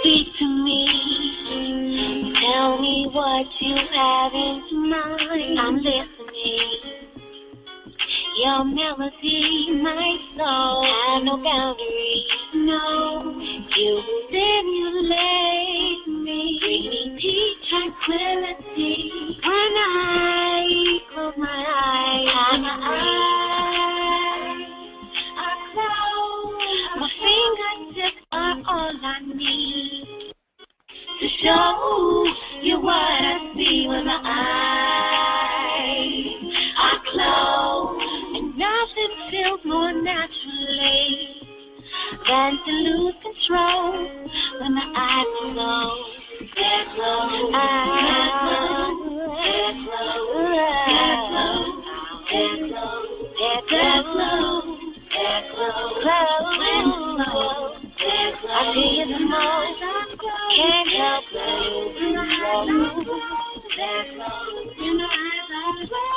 Speak to me, tell me what you have in mind. I'm listening. Your melody, my soul, have no boundaries. No, you stimulate me, bring me peace, tranquility. When I close my eyes, I close. My fingertips are all I need to show you what I see when my eyes are closed. And nothing feels more naturally than to lose control when my eyes are closed. They're closed, they're closed, they're closed, they're closed, they're closed, they're closed, they're closed. I see you the most, can't help but they're closed, and my eyes are closed.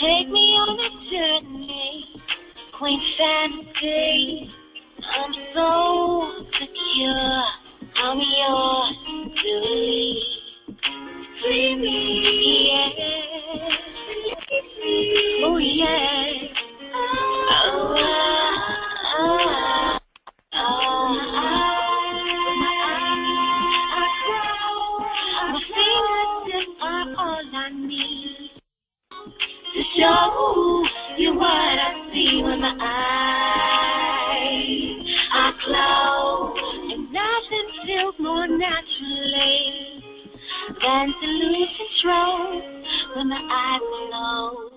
Take me on a journey, queen fantasy. I'm so secure, I'm yours to lead. Free me, yeah. Oh, yeah. My fingertips are all I need to show you what I see when my eyes are closed. And nothing feels more naturally than to lose control when my eyes are closed.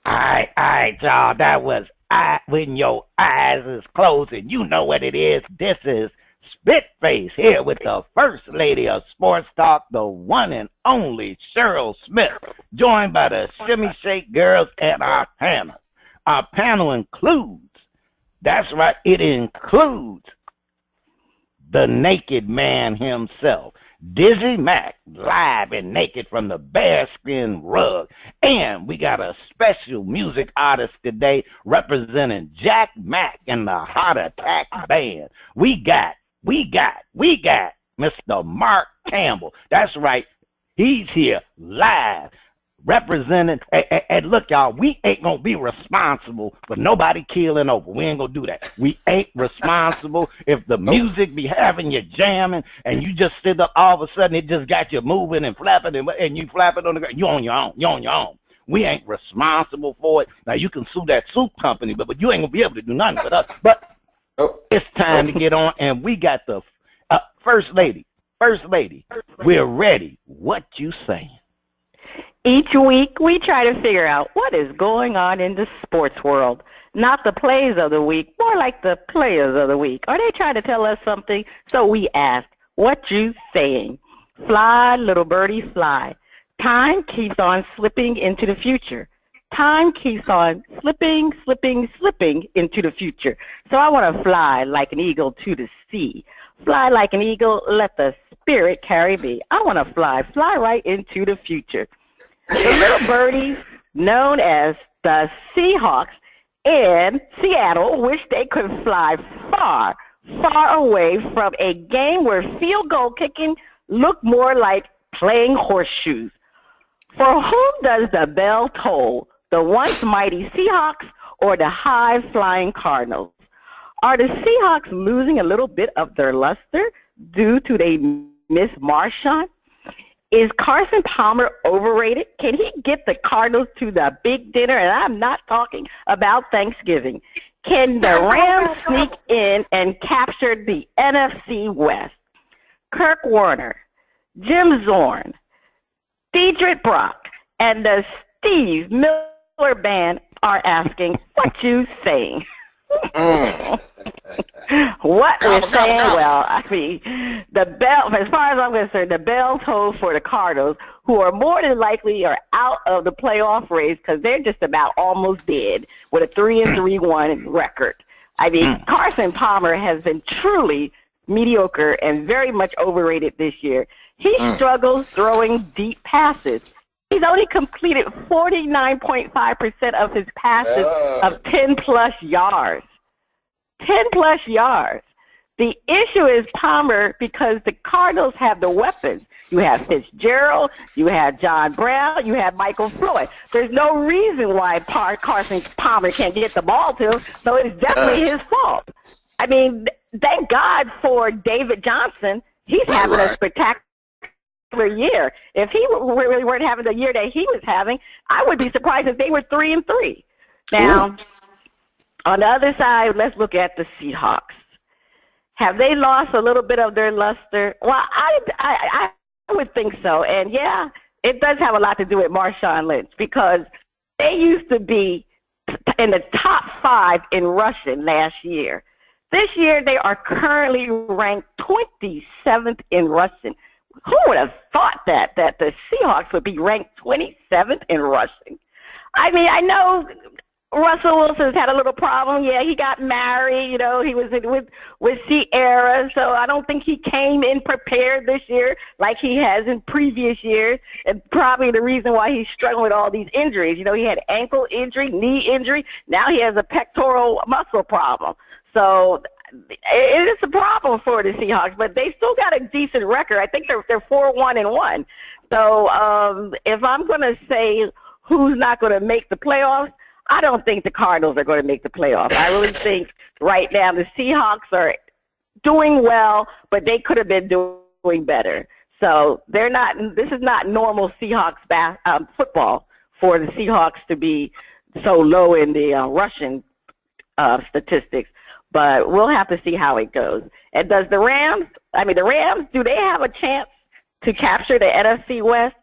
All right, y'all. That was When Your Eyes Is Closed. And you know what it is. This is Spitface here with the First Lady of Sports Talk, the one and only Cheryl Smith, joined by the Shimmy Shake Girls and our panel. Our panel includes, that's right, it includes the naked man himself, DizzieMac, live and naked from the bearskin rug. And we got a special music artist today representing Jack Mack and the Heart Attack Band. We got Mr. Mark Campbell. That's right. He's here live representing. And look, y'all, we ain't going to be responsible for nobody killing over. We ain't going to do that. We ain't responsible if the music be having you jamming and you just sit up all of a sudden, it just got you moving and flapping and you flapping on the ground. You're on your own. You're on your own. We ain't responsible for it. Now, you can sue that soup company, but you ain't going to be able to do nothing with us. But it's time to get on, and we got the First Lady. First Lady, we're ready. What you saying? Each week, we try to figure out what is going on in the sports world. Not the plays of the week, more like the players of the week. Are they trying to tell us something? So we ask, what you saying? Fly, little birdie, fly. Time keeps on slipping into the future. Time keeps on slipping into the future. So I want to fly like an eagle to the sea. Fly like an eagle, let the spirit carry me. I want to fly right into the future. The little birdies, known as the Seahawks in Seattle, wish they could fly far, far away from a game where field goal kicking looked more like playing horseshoes. For whom does the bell toll, the once mighty Seahawks or the high-flying Cardinals? Are the Seahawks losing a little bit of their luster due to they miss Marshawn? Is Carson Palmer overrated? Can he get the Cardinals to the big dinner? And I'm not talking about Thanksgiving. Can the Rams sneak in and capture the NFC West? Kirk Warner, Jim Zorn, Diedrich Brock, and the Steve Miller Band are asking, what you saying? what we're saying, well, I mean, the bell, as far as I'm concerned, the bell tolls for the Cardinals, who are more than likely are out of the playoff race because they're just about almost dead with a 3-3-1 record. I mean, Carson Palmer has been truly mediocre and very much overrated this year. He struggles throwing deep passes. He's only completed 49.5% of his passes of 10-plus yards. 10-plus yards. The issue is Palmer because the Cardinals have the weapons. You have Fitzgerald, you have John Brown, you have Michael Floyd. There's no reason why Carson Palmer can't get the ball to him, so it's definitely his fault. I mean, thank God for David Johnson. He's having a spectacular year. If he really weren't having the year that he was having, I would be surprised if they were 3-3. Now, on the other side, let's look at the Seahawks. Have they lost a little bit of their luster? Well, I would think so. And, yeah, it does have a lot to do with Marshawn Lynch because they used to be in the top 5 in rushing last year. This year, they are currently ranked 27th in rushing. Who would have thought that the Seahawks would be ranked 27th in rushing? I mean, I know Russell Wilson's had a little problem. Yeah, he got married. You know, he was with Sierra, so I don't think he came in prepared this year like he has in previous years. And probably the reason why he's struggling with all these injuries. You know, he had ankle injury, knee injury. Now he has a pectoral muscle problem. So it is a problem for the Seahawks, but they still got a decent record. I think they're 4-1-1. So if I'm going to say who's not going to make the playoffs, I don't think the Cardinals are going to make the playoffs. I really think right now the Seahawks are doing well, but they could have been doing better. So they're not. This is not normal Seahawks football for the Seahawks to be so low in the rushing statistics. But we'll have to see how it goes. And does the Rams, do they have a chance to capture the NFC West?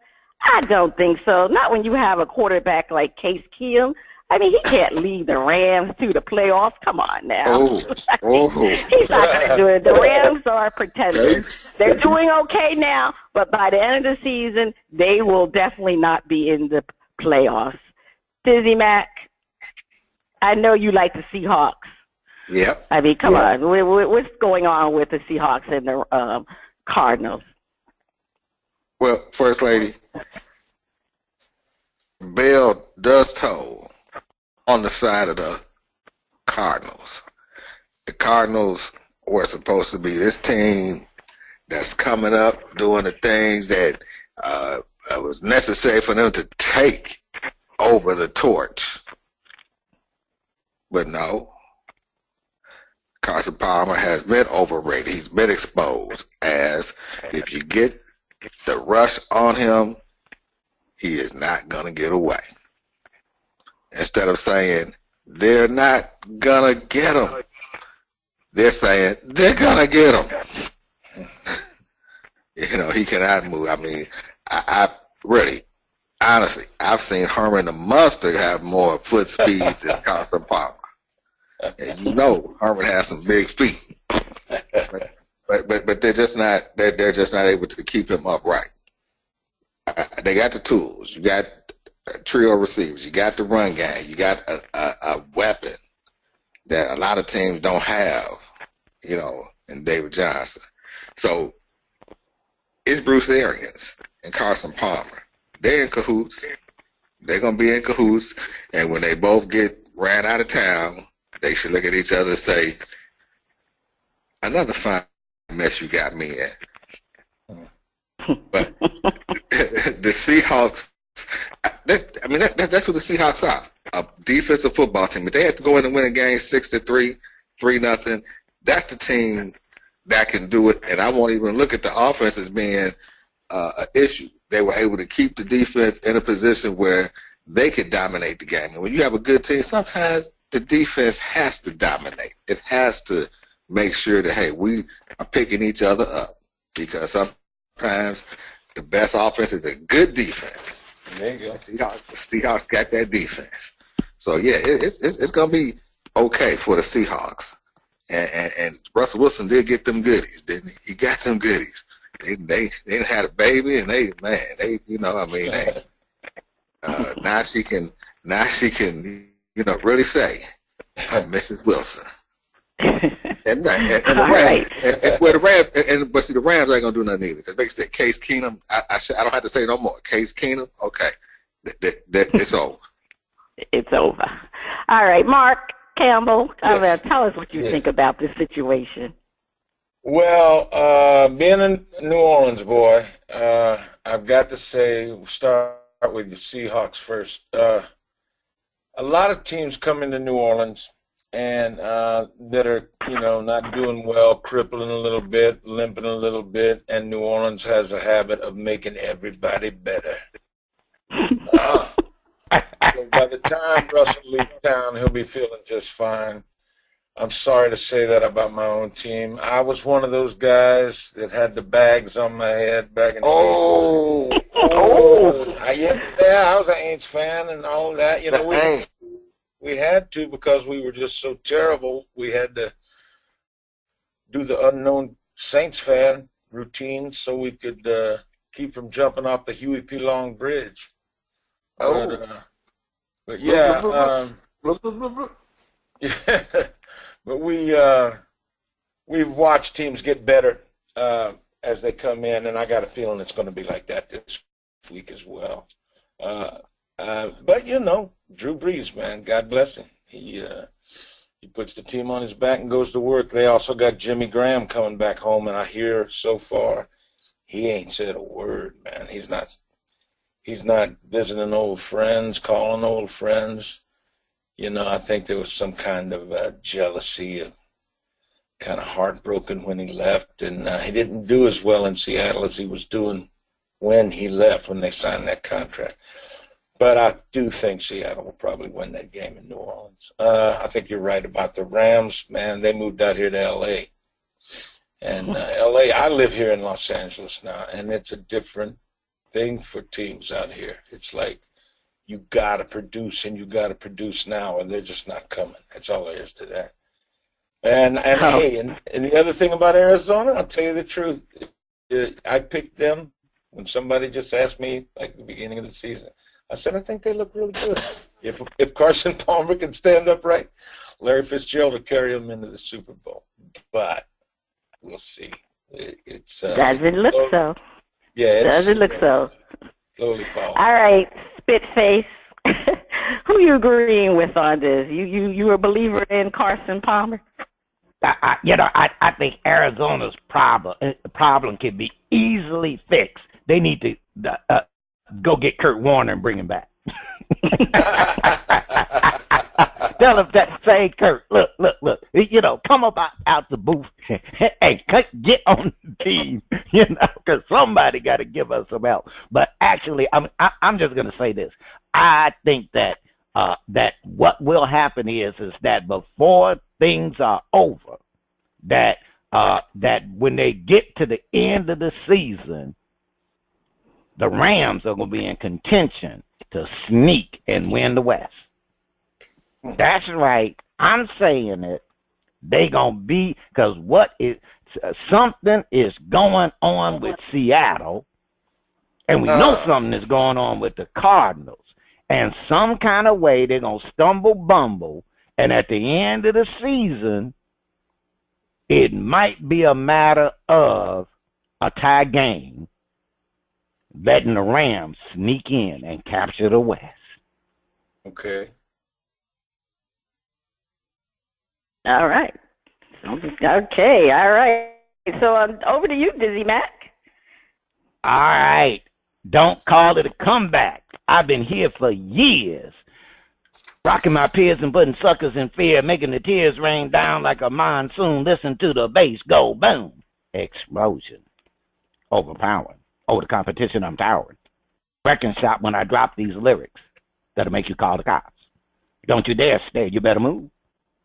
I don't think so. Not when you have a quarterback like Case Keenum. I mean, he can't lead the Rams to the playoffs. Come on now. He's not going to do it. The Rams are pretenders. They're doing okay now, but by the end of the season, they will definitely not be in the playoffs. DizzieMac, I know you like the Seahawks. Yep. I mean, come on. What's going on with the Seahawks and the Cardinals? Well, First Lady, bell does toll on the side of the Cardinals. The Cardinals were supposed to be this team that's coming up doing the things that was necessary for them to take over the torch. But no. Carson Palmer has been overrated. He's been exposed as if you get the rush on him, he is not going to get away. Instead of saying, they're not going to get him, they're saying, they're going to get him. You know, he cannot move. I mean, I really, honestly, I've seen Herman the Mustard have more foot speed than Carson Palmer. And you know Herman has some big feet, but they're just not able to keep him upright. They got the tools. You got a trio of receivers. You got the run game. You got a weapon that a lot of teams don't have. You know, in David Johnson. So it's Bruce Arians and Carson Palmer. They're in cahoots. They're gonna be in cahoots, and when they both get ran out of town, they should look at each other and say, another fine mess you got me in. But the Seahawks, that's what the Seahawks are, a defensive football team. If they have to go in and win a game 6-3, 3-0, that's the team that can do it. And I won't even look at the offense as being an issue. They were able to keep the defense in a position where they could dominate the game. And when you have a good team, sometimes the defense has to dominate. It has to make sure that, hey, we are picking each other up, because sometimes the best offense is a good defense. There you go. Seahawks got that defense. So, yeah, it's going to be okay for the Seahawks. And Russell Wilson did get them goodies, didn't he? He got them goodies. They had a baby, and now she can really say, Mrs. Wilson. And the Rams, but see, the Rams ain't gonna do nothing either, because they said Case Keenum. I don't have to say no more. Case Keenum, okay, it's over. It's over. All right, Mark Campbell, Yes. Tell us what you think about this situation. Well, being a New Orleans boy, I've got to say, we'll start with the Seahawks first. A lot of teams come into New Orleans and that are, not doing well, crippling a little bit, limping a little bit, and New Orleans has a habit of making everybody better. So by the time Russell leaves town, he'll be feeling just fine. I'm sorry to say that about my own team. I was one of those guys that had the bags on my head back in the day. I was an Aints fan and all that. We had to, because we were just so terrible. We had to do the unknown Saints fan routine so we could keep from jumping off the Huey P. Long Bridge. But yeah, but we've watched teams get better as they come in, and I got a feeling it's going to be like that this week as well. But Drew Brees, man, God bless him. He puts the team on his back and goes to work. They also got Jimmy Graham coming back home, and I hear so far he ain't said a word, man. He's not visiting old friends, calling old friends. I think there was some kind of jealousy, kind of heartbroken when he left, and he didn't do as well in Seattle as he was doing when he left, when they signed that contract. But I do think Seattle will probably win that game in New Orleans. I think you're right about the Rams, man. They moved out here to L.A. And L.A., I live here in Los Angeles now, and it's a different thing for teams out here. It's like you got to produce, and you got to produce now, and they're just not coming. That's all there is to that. And the other thing about Arizona, I'll tell you the truth. I picked them when somebody just asked me, like at the beginning of the season. I said, I think they look really good. If Carson Palmer can stand upright, Larry Fitzgerald will carry them into the Super Bowl. But we'll see. Doesn't look so. Yeah, doesn't look so. Slowly falling. All right, Spitface. Who you agreeing with on this? You a believer in Carson Palmer? I think Arizona's problem can be easily fixed. They need to go get Kurt Warner and bring him back. Tell him that, say, Kurt, look, come about out the booth. Hey, get on the team, because somebody got to give us some help. But actually, I'm just going to say this. I think that that what will happen is that before things are over, that when they get to the end of the season, the Rams are going to be in contention to sneak and win the West. That's right. I'm saying it. They going to be, because something is going on with Seattle, and we know something is going on with the Cardinals. And some kind of way they're going to stumble, bumble, and at the end of the season, it might be a matter of a tie game, letting the Rams sneak in and capture the West. Okay. All right. Okay, all right. So over to you, DizzieMac. All right. Don't call it a comeback. I've been here for years, rocking my peers and putting suckers in fear, making the tears rain down like a monsoon. Listen to the bass go boom. Explosion. Overpowering. Over the competition, I'm towering. Record shop when I drop these lyrics that'll make you call the cops. Don't you dare stay. You better move.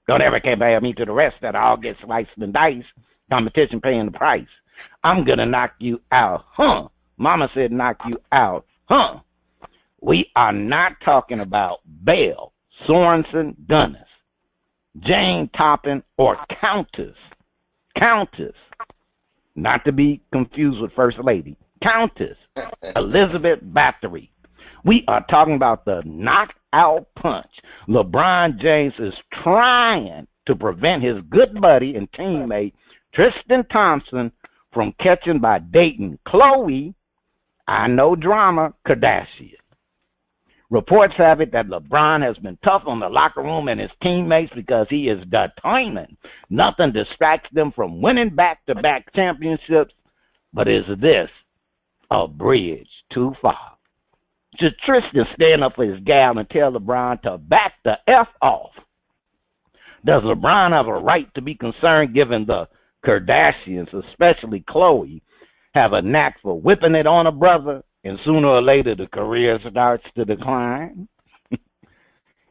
Don't ever compare me to the rest that all get sliced and diced. Competition paying the price. I'm gonna knock you out, huh? Mama said knock you out, huh? We are not talking about Bell, Sorensen, Dunnis. Jane Toppin, or Countess. Countess, not to be confused with First Lady. Countess Elizabeth Bathory. We are talking about the knockout punch LeBron James is trying to prevent his good buddy and teammate Tristan Thompson from catching by dating Khloe, I know drama, Kardashian. Reports have it that LeBron has been tough on the locker room and his teammates because he is determined. Nothing distracts them from winning back-to-back championships, but is this a bridge too far? Should Tristan stand up for his gal and tell LeBron to back the F off? Does LeBron have a right to be concerned given the Kardashians, especially Khloe, have a knack for whipping it on a brother, and sooner or later the career starts to decline?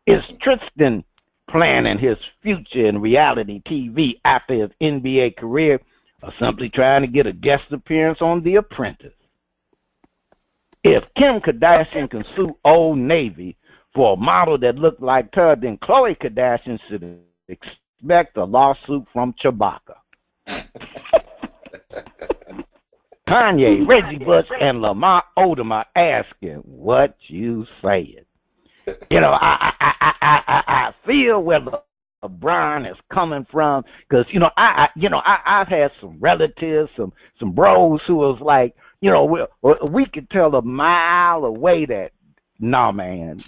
Is Tristan planning his future in reality TV after his NBA career, or simply trying to get a guest appearance on The Apprentice? If Kim Kardashian can sue Old Navy for a model that looked like her, then Khloe Kardashian should expect a lawsuit from Chewbacca. Kanye, Reggie Bush, and Lamar Odom are asking what you saying. You know, I feel where LeBron is coming from, because I've had some relatives, some bros who was like, we could tell a mile away that no man.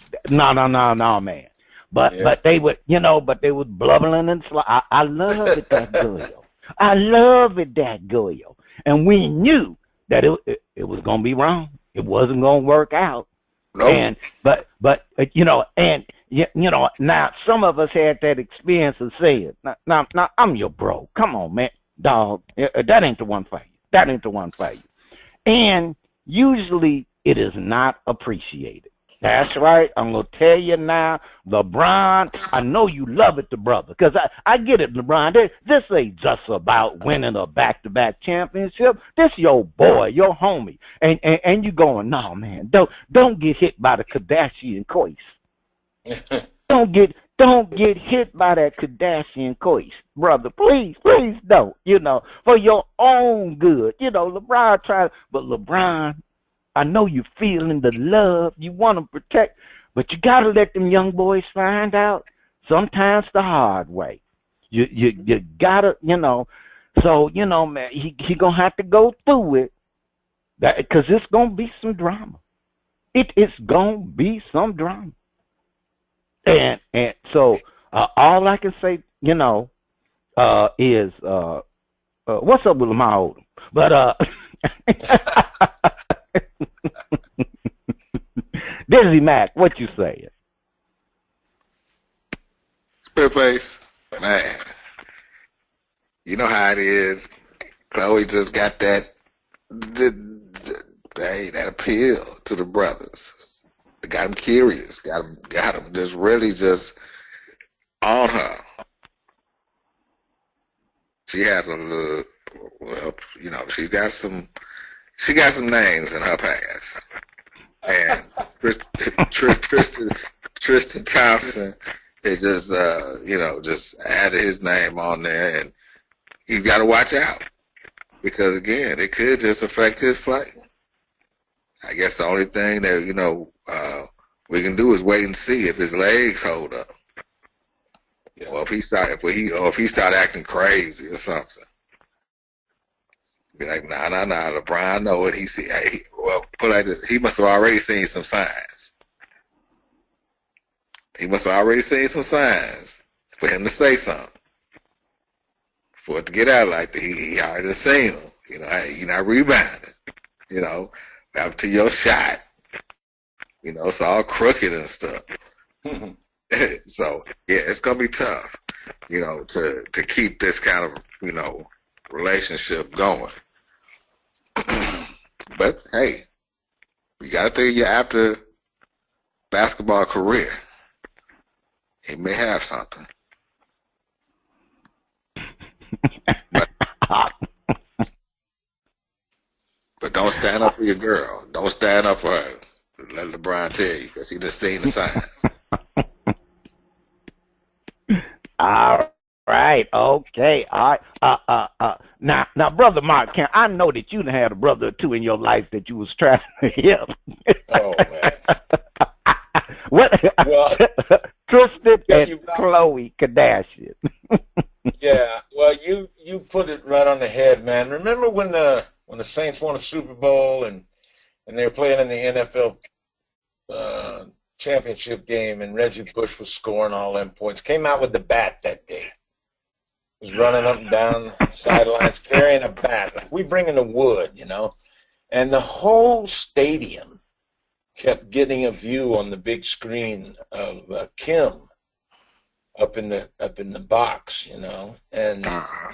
But they would, they was blubbering and I love it that girl. I love it that girl. And we knew that it was gonna be wrong. It wasn't gonna work out. Nope. And but now some of us had that experience of saying, now I'm your bro. Come on, man, dog. That ain't the one for you. That ain't the one for you. And usually it is not appreciated. That's right. I'm going to tell you now, LeBron, I know you love it, the brother, because I get it, LeBron. This ain't just about winning a back-to-back championship. This your boy, your homie. And you going, no, man, don't get hit by the Kardashian coist. Don't get hit by that Kardashian coist, brother. Please don't, for your own good. LeBron tried, but LeBron, I know you feeling the love. You want to protect, but you got to let them young boys find out sometimes the hard way. You got to, So, man, he going to have to go through it because it's going to be some drama. It is going to be some drama. And so all I can say, is what's up with Lamar Odom? But DizzieMac, what you saying? Spitface, man. You know how it is. Khloe just got that appeal to the brothers. They got them curious. Got them just really just on her. She has a little, she got some names in her past. And Tristan Thompson, it just just added his name on there, and he's got to watch out because again, it could just affect his play. I guess the only thing that we can do is wait and see if his legs hold up. Yeah. Well, if he start acting crazy or something, be like, nah. LeBron know what he see. Put it like this: he must have already seen some signs. He must have already seen some signs for him to say something. For it to get out like that, he already seen them. Hey, you're not rebounding. Up to your shot. It's all crooked and stuff. So yeah, it's gonna be tough. To keep this kind of relationship going. But hey, you got to think your after basketball career, he may have something. But don't stand up for your girl. Don't stand up for her. Let LeBron tell you, because he just seen the signs. All right. Okay. All right. Now, Brother Mark, I know that you had a brother or two in your life that you was trying to help. Oh, man. What? Well, Tristan and Khloe Kardashian. yeah. Well, you put it right on the head, man. Remember when the Saints won a Super Bowl and they were playing in the NFL championship game, and Reggie Bush was scoring all them points. Came out with the bat that day. Was running up and down sidelines carrying a bat. Like we bring in the wood, And the whole stadium kept getting a view on the big screen of Kim up in the box, And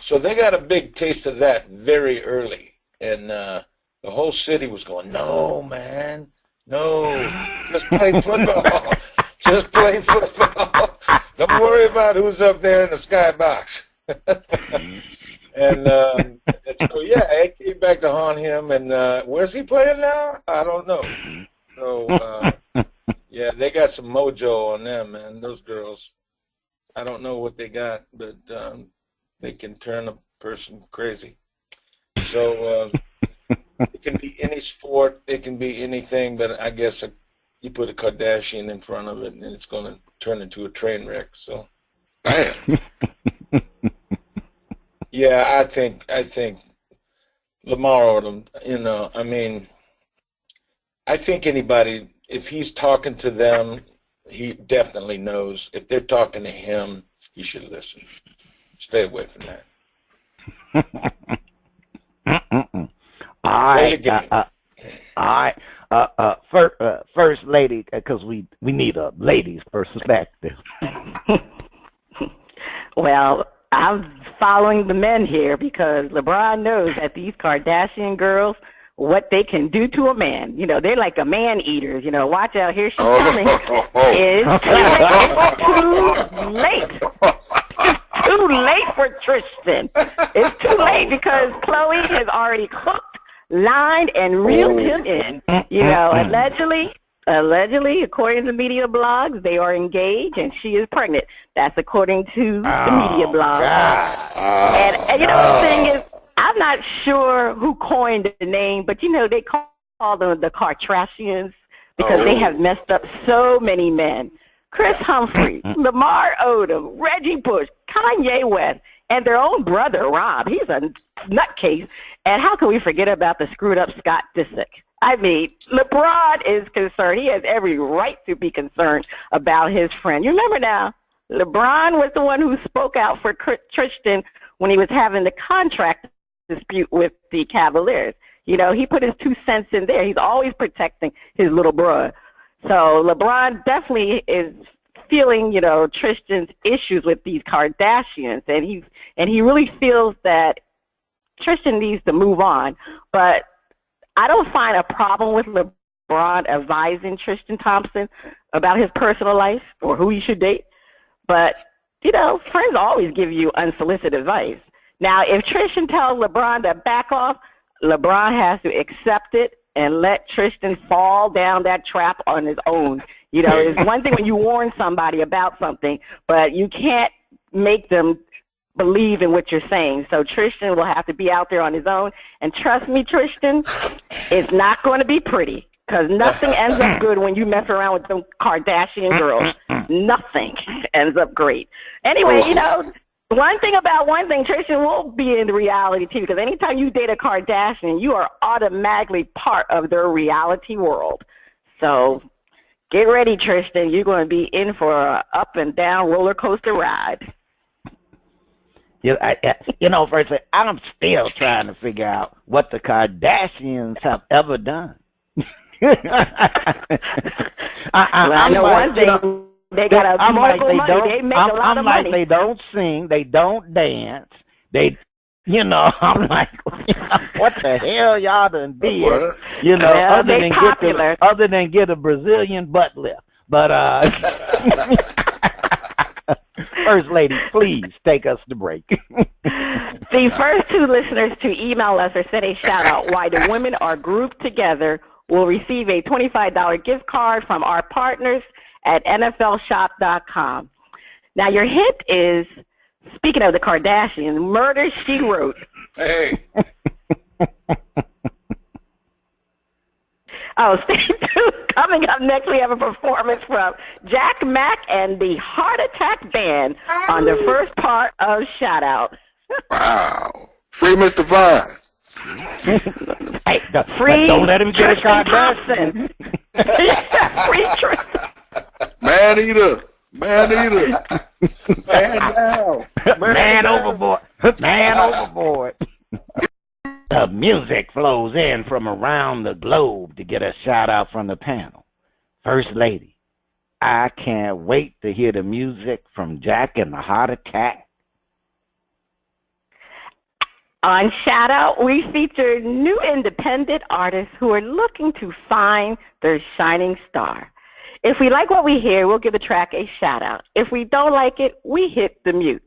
so they got a big taste of that very early. And the whole city was going, "No, man. No. Just play football. Just play football. Don't worry about who's up there in the skybox." And so, yeah, it came back to haunt him. And where's he playing now? I don't know. So, yeah, they got some mojo on them, man. Those girls, I don't know what they got, but they can turn a person crazy. So it can be any sport. It can be anything, but I guess you put a Kardashian in front of it, and it's going to turn into a train wreck. So, Damn. yeah, I think Lamar Odom, I think anybody, if he's talking to them, he definitely knows. If they're talking to him, he should listen. Stay away from that. All right. First lady, because we need a lady's perspective. Well, I'm following the men here because LeBron knows that these Kardashian girls, what they can do to a man. They're like a man eaters. Watch out, here she's coming. It's too late. It's too late for Tristan. It's too late because Khloe has already cooked, lined, and reeled him in. Allegedly, according to media blogs, they are engaged and she is pregnant. That's according to the media blogs. And the thing is, I'm not sure who coined the name, but they call them the Kardashians because they have messed up so many men. Chris Humphrey, Lamar Odom, Reggie Bush, Kanye West, and their own brother, Rob. He's a nutcase. And how can we forget about the screwed up Scott Disick? I mean, LeBron is concerned. He has every right to be concerned about his friend. You remember now, LeBron was the one who spoke out for Tristan when he was having the contract dispute with the Cavaliers. He put his 2 cents in there. He's always protecting his little bro. So LeBron definitely is feeling, Tristan's issues with these Kardashians, and he really feels that Tristan needs to move on. But I don't find a problem with LeBron advising Tristan Thompson about his personal life or who he should date. But, friends always give you unsolicited advice. Now, if Tristan tells LeBron to back off, LeBron has to accept it and let Tristan fall down that trap on his own. It's one thing when you warn somebody about something, but you can't make them believe in what you're saying. So Tristan will have to be out there on his own. And trust me, Tristan, it's not going to be pretty because nothing ends up good when you mess around with them Kardashian girls. Nothing ends up great. Anyway, one thing, Tristan will be in the reality too, because anytime you date a Kardashian, you are automatically part of their reality world. So get ready, Tristan. You're going to be in for an up and down roller coaster ride. First, I'm still trying to figure out what the Kardashians have ever done. I know one thing. They got a mogul money. They make a lot of money. They don't sing. They don't dance. I'm like, what the hell y'all done did? Other than get a Brazilian butt lift. But First Lady, please take us to break. The first 2 listeners to email us or send a shout out why the women are grouped together will receive a $25 gift card from our partners at NFLshop.com. Now, your hint is, speaking of the Kardashians, Murder, She Wrote. Hey. Oh, stay tuned. Coming up next, we have a performance from Jack Mack and the Heart Attack Band on the first part of Shout Out. Wow. Free Mr. Vine. Hey, Free don't let him get a Tristan Kardashian. Thompson. Free Tristan. Man eater. Man eater. Man down. Man down. overboard. Man overboard. The music flows in from around the globe to get a shout out from the panel. First Lady, I can't wait to hear the music from Jack and the Heart Attack. On Shout Out, we feature new independent artists who are looking to find their shining star. If we like what we hear, we'll give the track a shout out. If we don't like it, we hit the mute.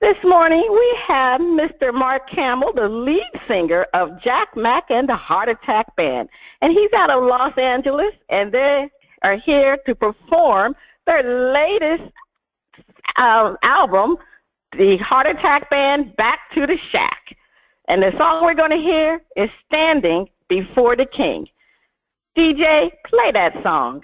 This morning, we have Mr. Mark Campbell, the lead singer of Jack Mack and the Heart Attack Band. And he's out of Los Angeles, and they are here to perform their latest album, the Heart Attack Band, Back to the Shack. And the song we're going to hear is Standing Before the King. DJ, play that song.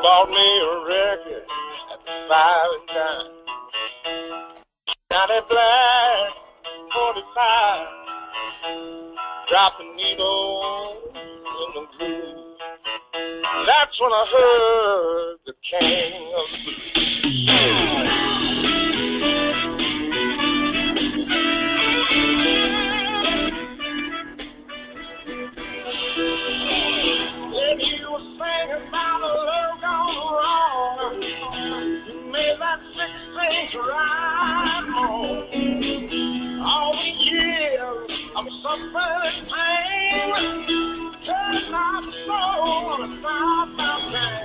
Bought me a record at the 5 and dime. Now that black 45, drop the needle in the groove. That's when I heard the king of the blues. When you were singing about a love gone wrong, you made that 16 ride home. All the years of suffering and pain, turning my soul on a southbound train.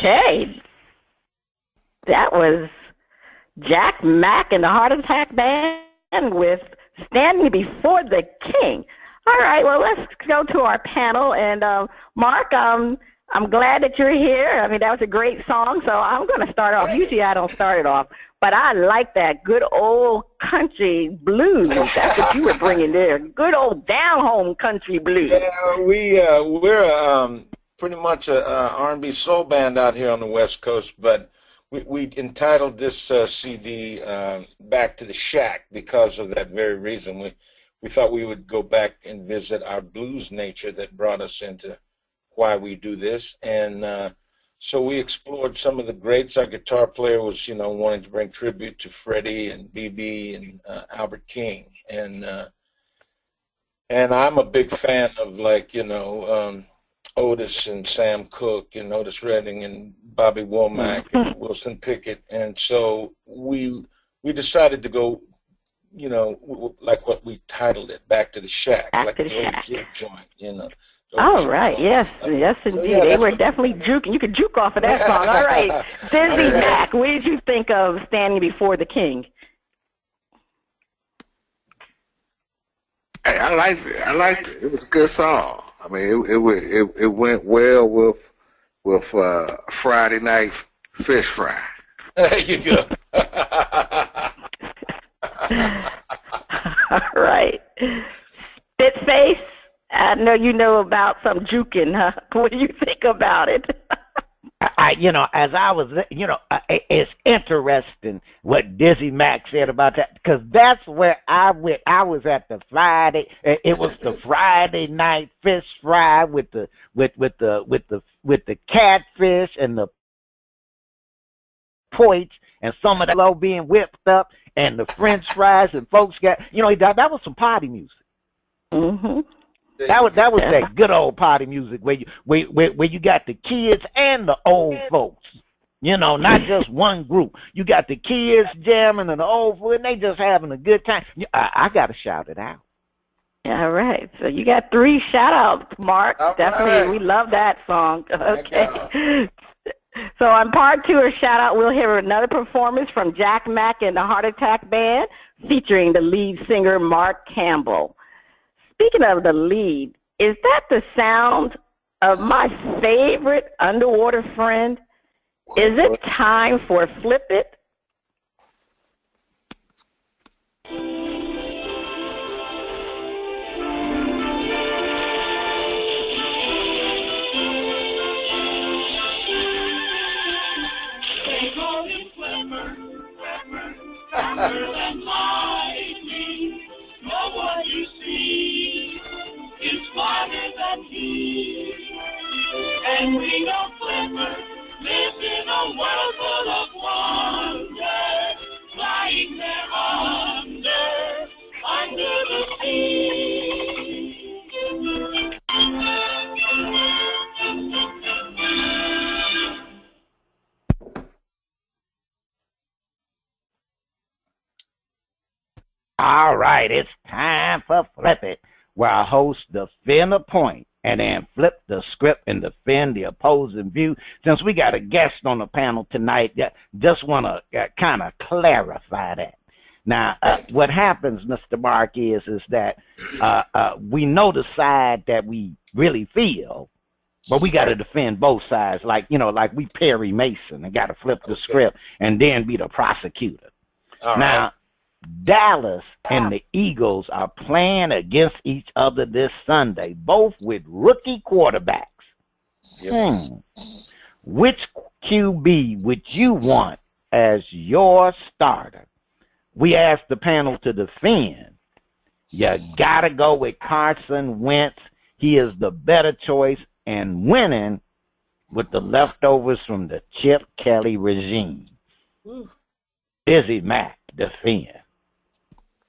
Okay. That was Jack Mack and the Heart Attack Band with Standing Before the King. All right, well, let's go to our panel. And, Mark, I'm glad that you're here. I mean, that was a great song, so I'm going to start off. Usually I don't start it off, but I like that good old country blues. That's what you were bringing there, good old down-home country blues. Yeah, we're pretty much a R&B soul band out here on the West Coast, but we entitled this CD Back to the Shack because of that very reason. We thought we would go back and visit our blues nature that brought us into why we do this. And so we explored some of the greats. Our guitar player was, wanting to bring tribute to Freddie and B.B. and Albert King. And I'm a big fan of, Otis and Sam Cooke and Otis Redding and Bobby Womack and Wilson Pickett. And so we decided to go, like what we titled it, Back to the Shack, Back to the the old Shack. juke joint, All right, yes, indeed. So, they were definitely juking. You could juke off of that song. All right, DizzieMac, what did you think of Standing Before the King? Hey, I liked it. I liked it. It was a good song. I mean, it went well with Friday night fish fry. There you go. All right. Spitface, I know you know about some juking, huh? What do you think about it? As I was, it's interesting what DizzieMac said about that, because that's where I went. I was at the Friday. It was the Friday night fish fry with the catfish and the poach and some of the low being whipped up and the French fries, and folks got, that was some party music. Mm-hmm. That was that good old party music where you got the kids and the old folks, not just one group. You got the kids jamming and the old folks, and they just having a good time. I got to shout it out. All right, so you got 3 shout-outs, Mark. All Definitely, right. we love that song. Okay. So on part 2 of shout-out, we'll hear another performance from Jack Mack and the Heart Attack Band featuring the lead singer, Mark Campbell. Speaking of the lead, is that the sound of my favorite underwater friend? Is it time for Flip It? They call me Flipper, stronger than lightning. Know what you see is smarter than he. And we know Flipper lives in a world full of wonder, flying there under the sea. All right, it's time for Flip It, where our hosts defend a point and then flip the script and defend the opposing view. Since we got a guest on the panel tonight, just want to kind of clarify that. Now, what happens, Mr. Mark, is that we know the side that we really feel, but we got to defend both sides, like we Perry Mason, and got to flip the script and then be the prosecutor. All now, right. Dallas and the Eagles are playing against each other this Sunday, both with rookie quarterbacks. Yes. Which QB would you want as your starter? We asked the panel to defend. You got to go with Carson Wentz. He is the better choice and winning with the leftovers from the Chip Kelly regime. DizzieMac, defend.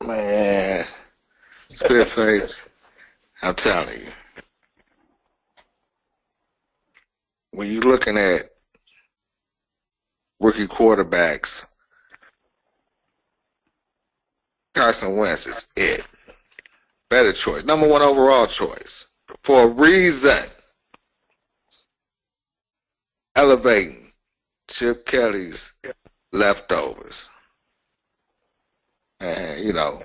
Man, Spitface, I'm telling you, when you're looking at rookie quarterbacks, Carson Wentz is it. Better choice. Number 1 overall choice. For a reason. Elevating Chip Kelly's leftovers. And, you know,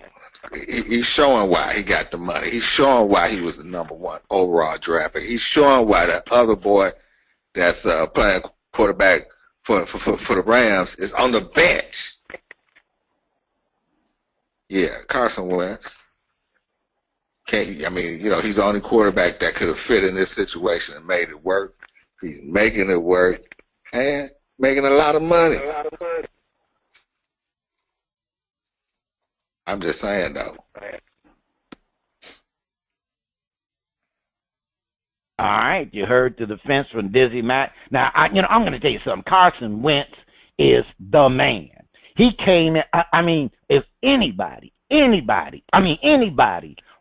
he's showing why he got the money. He's showing why he was the #1 overall draft pick. He's showing why that other boy that's playing quarterback for the Rams is on the bench. Yeah, Carson Wentz. I mean, you know, he's the only quarterback that could have fit in this situation and made it work. He's making it work and making a lot of money. I'm just saying, though. All right, you heard the defense from DizzieMac. Now, I'm going to tell you something. Carson Wentz is the man. He came in, I mean, if anybody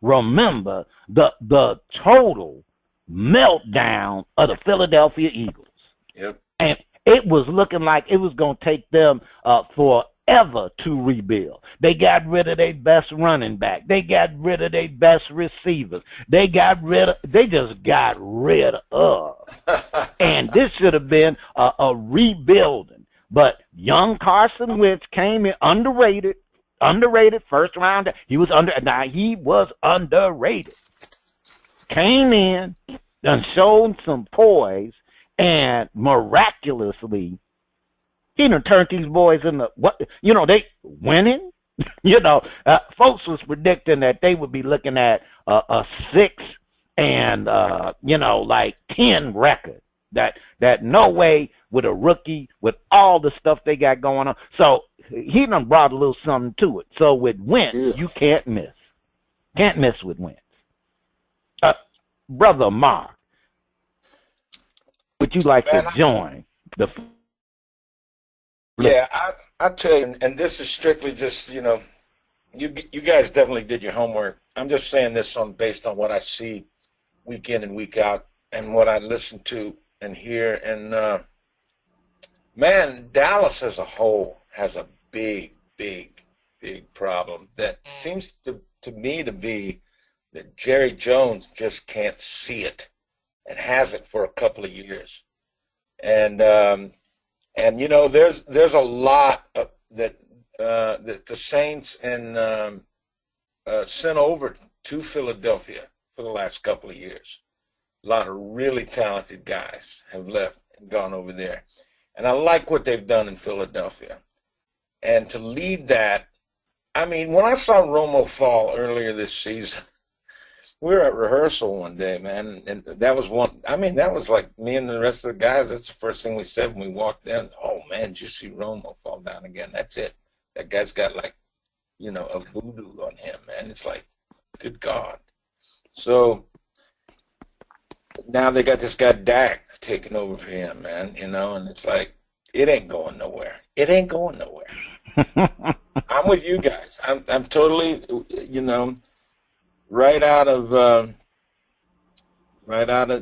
remember the total meltdown of the Philadelphia Eagles. Yep. And it was looking like it was going to take them forever to rebuild. They got rid of their best running back. They got rid of their best receivers. They just got rid of. And this should have been a rebuilding. But young Carson Wentz came in underrated first round. He was underrated. Came in and showed some poise, and miraculously, he done turned these boys into they winning. Folks was predicting that they would be looking at a 6 and 10 record. That no way with a rookie with all the stuff they got going on. So he done brought a little something to it. So with Wentz, you can't miss. Can't miss with Wentz. Brother Mark, would you like to join the? Yeah, I tell you, and this is strictly just you guys definitely did your homework. I'm just saying this based on what I see week in and week out, and what I listen to and hear. And man, Dallas as a whole has a big problem that seems to me to be that Jerry Jones just can't see it and hasn't for a couple of years. And there's a lot that the Saints and sent over to Philadelphia for the last couple of years. A lot of really talented guys have left and gone over there. And I like what they've done in Philadelphia. And to lead that, I mean, when I saw Romo fall earlier this season, we were at rehearsal one day, man, and that was like me and the rest of the guys. That's the first thing we said when we walked in. Oh, man, did you see Romo fall down again? That's it. That guy's got a voodoo on him, man. It's like, good God. So now they got this guy Dak taking over for him, man, and it's like, it ain't going nowhere. It ain't going nowhere. I'm with you guys. I'm totally, right out of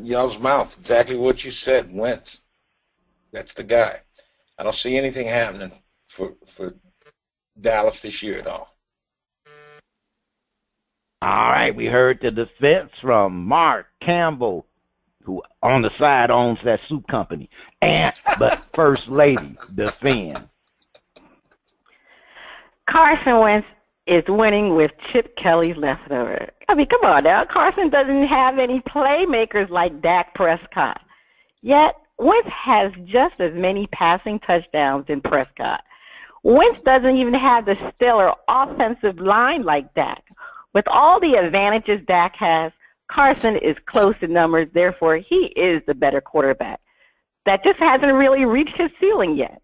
y'all's mouth, exactly what you said. Wentz, that's the guy. I don't see anything happening for Dallas this year at all. All right, we heard the defense from Mark Campbell, who on the side owns that soup company, but First Lady defend. Carson Wentz is winning with Chip Kelly's leftover. I mean, come on now. Carson doesn't have any playmakers like Dak Prescott. Yet, Wentz has just as many passing touchdowns than Prescott. Wentz doesn't even have the stellar offensive line like Dak. With all the advantages Dak has, Carson is close in numbers, therefore he is the better quarterback. That just hasn't really reached his ceiling yet.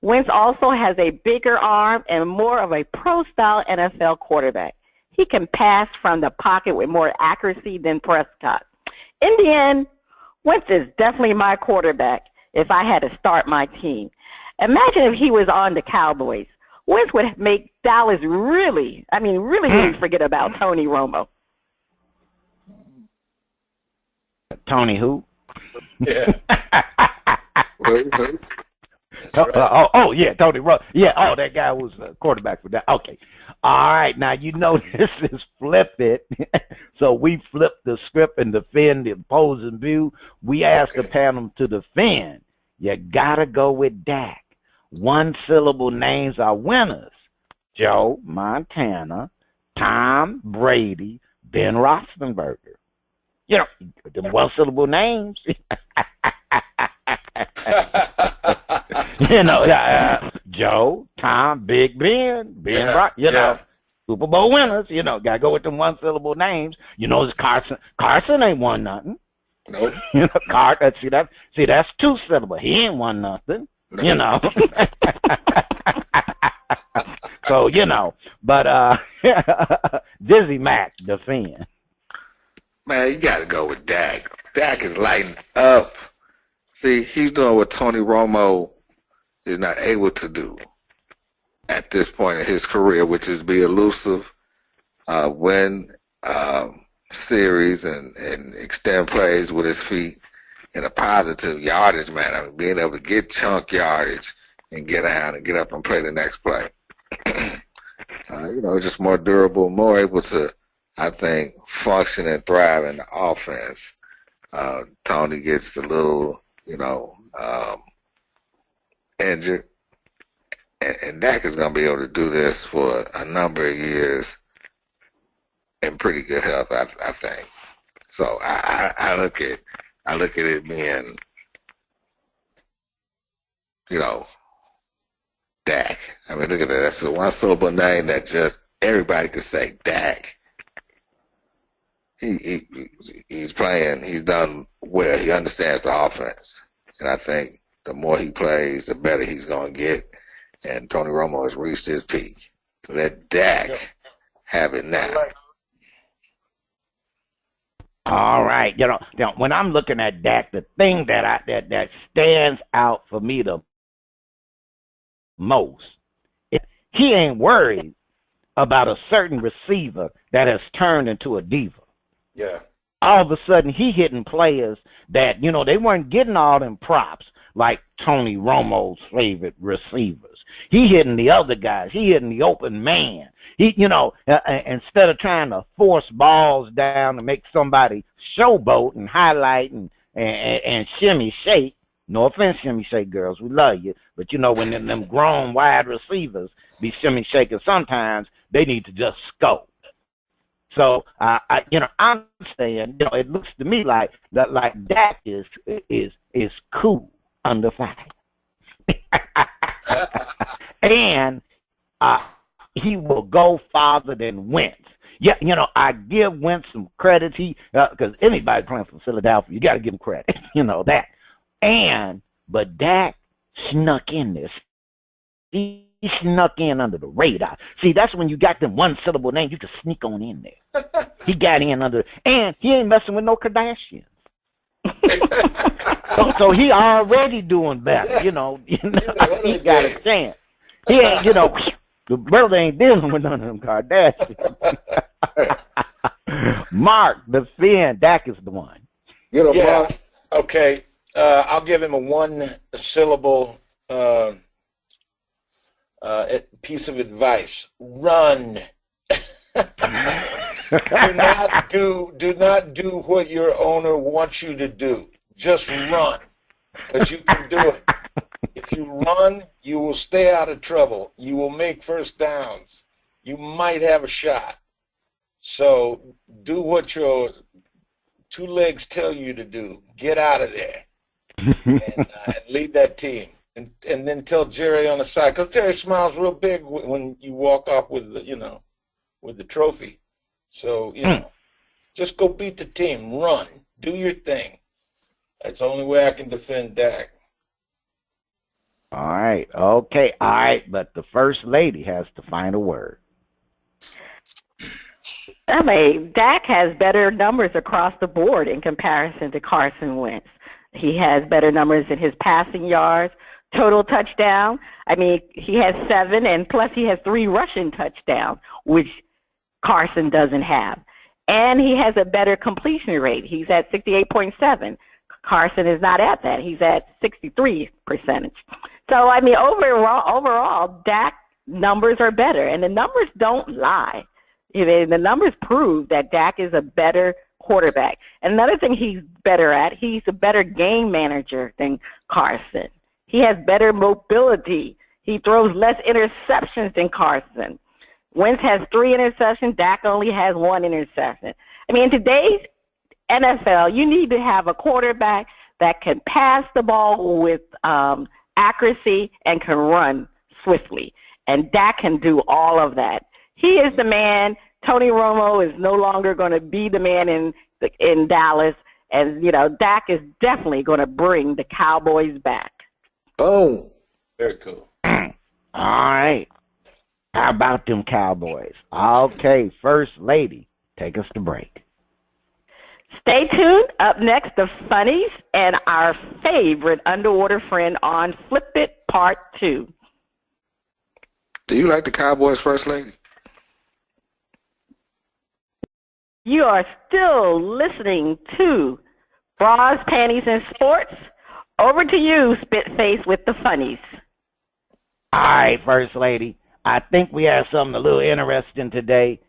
Wentz also has a bigger arm and more of a pro-style NFL quarterback. He can pass from the pocket with more accuracy than Prescott. In the end, Wentz is definitely my quarterback if I had to start my team. Imagine if he was on the Cowboys. Wentz would make Dallas really forget about Tony Romo. Tony who? Yeah. Yeah, Tony Romo. Yeah, that guy was a quarterback for that. Okay. All right, now this is Flip It. So we flip the script and defend the opposing view. We asked the panel to defend. you gotta go with Dak. One-syllable names are winners. Joe Montana, Tom Brady, Ben Roethlisberger. You know, the one-syllable names. You know, Joe, Tom, Big Ben, you know, Super Bowl winners. You know, gotta go with them one-syllable names. You know, it's Carson. Carson ain't won nothing. Nope. You know, see that's two-syllable. He ain't won nothing. Nope. You know. So you know, but DizzieMac defend. Man, you got to go with Dak. Dak is lighting up. See, he's doing what Tony Romo is not able to do at this point in his career, which is be elusive, win series, and extend plays with his feet in a positive yardage manner. I mean, being able to get chunk yardage and get down and get up and play the next play. You know, just more durable, more able to, I think, function and thrive in the offense. Tony gets a little, you know, injured. And Dak is going to be able to do this for a number of years in pretty good health, I think. So I look at it being, you know, Dak. I mean, look at that. That's a one-syllable name that just everybody could say Dak. He's playing. He's done well. He understands the offense. And I think the more he plays, the better he's going to get. And Tony Romo has reached his peak. Let Dak have it now. All right. You know, when I'm looking at Dak, the thing that stands out for me the most, he ain't worried about a certain receiver that has turned into a diva. Yeah. All of a sudden, he hitting players that, you know, they weren't getting all them props like Tony Romo's favorite receivers. He hitting the other guys. He hitting the open man. He, you know, instead of trying to force balls down to make somebody showboat and highlight and shimmy shake. No offense, shimmy shake girls, we love you. But, you know, when them grown wide receivers be shimmy shaking, sometimes they need to just scope. So, you know, I'm saying, you know, it looks to me like Dak is cool under fire. And he will go farther than Wentz. Yeah, you know, I give Wentz some credit. Because anybody playing for Philadelphia, you got to give him credit. You know that. But Dak snuck in this. He snuck in under the radar. See, that's when you got them one-syllable names. You can sneak on in there. He got in under, and he ain't messing with no Kardashians. so he already doing better. You know he got a chance. He ain't, you know, the brother ain't dealing with none of them Kardashians. Mark, the fin, Dak is the one. You know, yeah. Mark. Okay. I'll give him a one-syllable piece of advice. Run. Do not do what your owner wants you to do. Just run, because you can do it. If you run, you will stay out of trouble. You will make first downs. You might have a shot. So do what your two legs tell you to do. Get out of there and lead that team. And then tell Jerry on the side, because Jerry smiles real big when you walk off with the, you know, with the trophy. So, you know, just go beat the team. Run. Do your thing. That's the only way I can defend Dak. All right. Okay. All right. But the first lady has the final word. I mean, Dak has better numbers across the board in comparison to Carson Wentz. He has better numbers in his passing yards, total touchdown. I mean, he has 7, and plus he has 3 rushing touchdowns, which Carson doesn't have. And he has a better completion rate. He's at 68.7. Carson is not at that. He's at 63%. So, I mean, overall, Dak's numbers are better, and the numbers don't lie. The numbers prove that Dak is a better quarterback. Another thing he's better at, he's a better game manager than Carson. He has better mobility. He throws less interceptions than Carson. Wentz has 3 interceptions. Dak only has 1 interception. I mean, in today's NFL, you need to have a quarterback that can pass the ball with accuracy and can run swiftly. And Dak can do all of that. He is the man. Tony Romo is no longer going to be the man in Dallas. And, you know, Dak is definitely going to bring the Cowboys back. Oh. Very cool. All right. How about them Cowboys? Okay, First Lady, take us to break. Stay tuned. Up next, the funnies and our favorite underwater friend on Flip It Part 2. Do you like the Cowboys, First Lady? You are still listening to Bras, Panties, and Sports. Over to you, Spitface, with the funnies. All right, First Lady. I think we have something a little interesting today.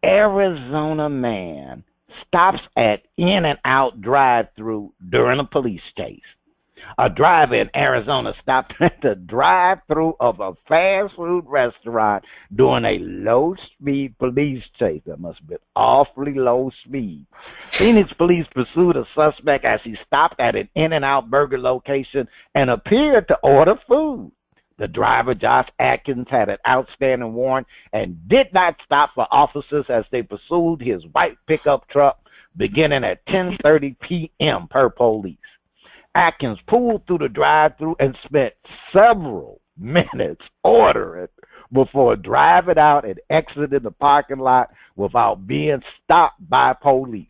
Arizona man stops at In-N-Out drive-thru during a police chase. A driver in Arizona stopped at the drive-thru of a fast food restaurant during a low-speed police chase. That must have been awfully low speed. Phoenix police pursued a suspect as he stopped at an In-N-Out burger location and appeared to order food. The driver, Josh Atkins, had an outstanding warrant and did not stop for officers as they pursued his white pickup truck beginning at 10:30 p.m. per police. Atkins pulled through the drive-thru and spent several minutes ordering before driving out and exiting the parking lot without being stopped by police.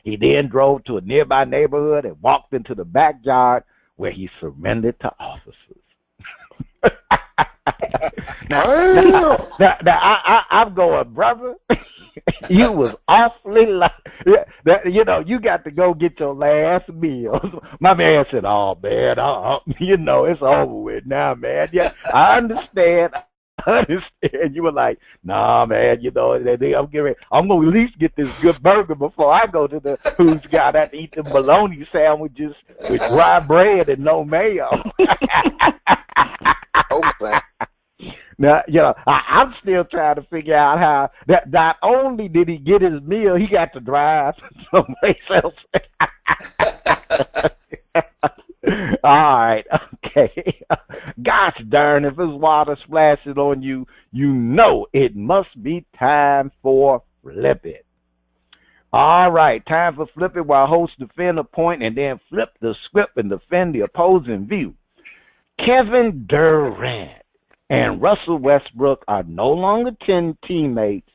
He then drove to a nearby neighborhood and walked into the backyard where he surrendered to officers. I'm going, brother. You was awfully you know, you got to go get your last meal. My man said, "Oh man, you know, it's over with now, man." Yeah, I understand. You were like, "Nah, man, you know, I'm gonna at least get this good burger before I go to the who's got to eat the bologna sandwiches with dry bread and no mayo." Now, you know, I'm still trying to figure out how that not only did he get his meal, he got to drive someplace else. All right, okay. Gosh darn, if it's water splashing on you, you know it must be time for Flip It. All right, time for Flip It, while hosts defend a point and then flip the script and defend the opposing view. Kevin Durant and Russell Westbrook are no longer teammates,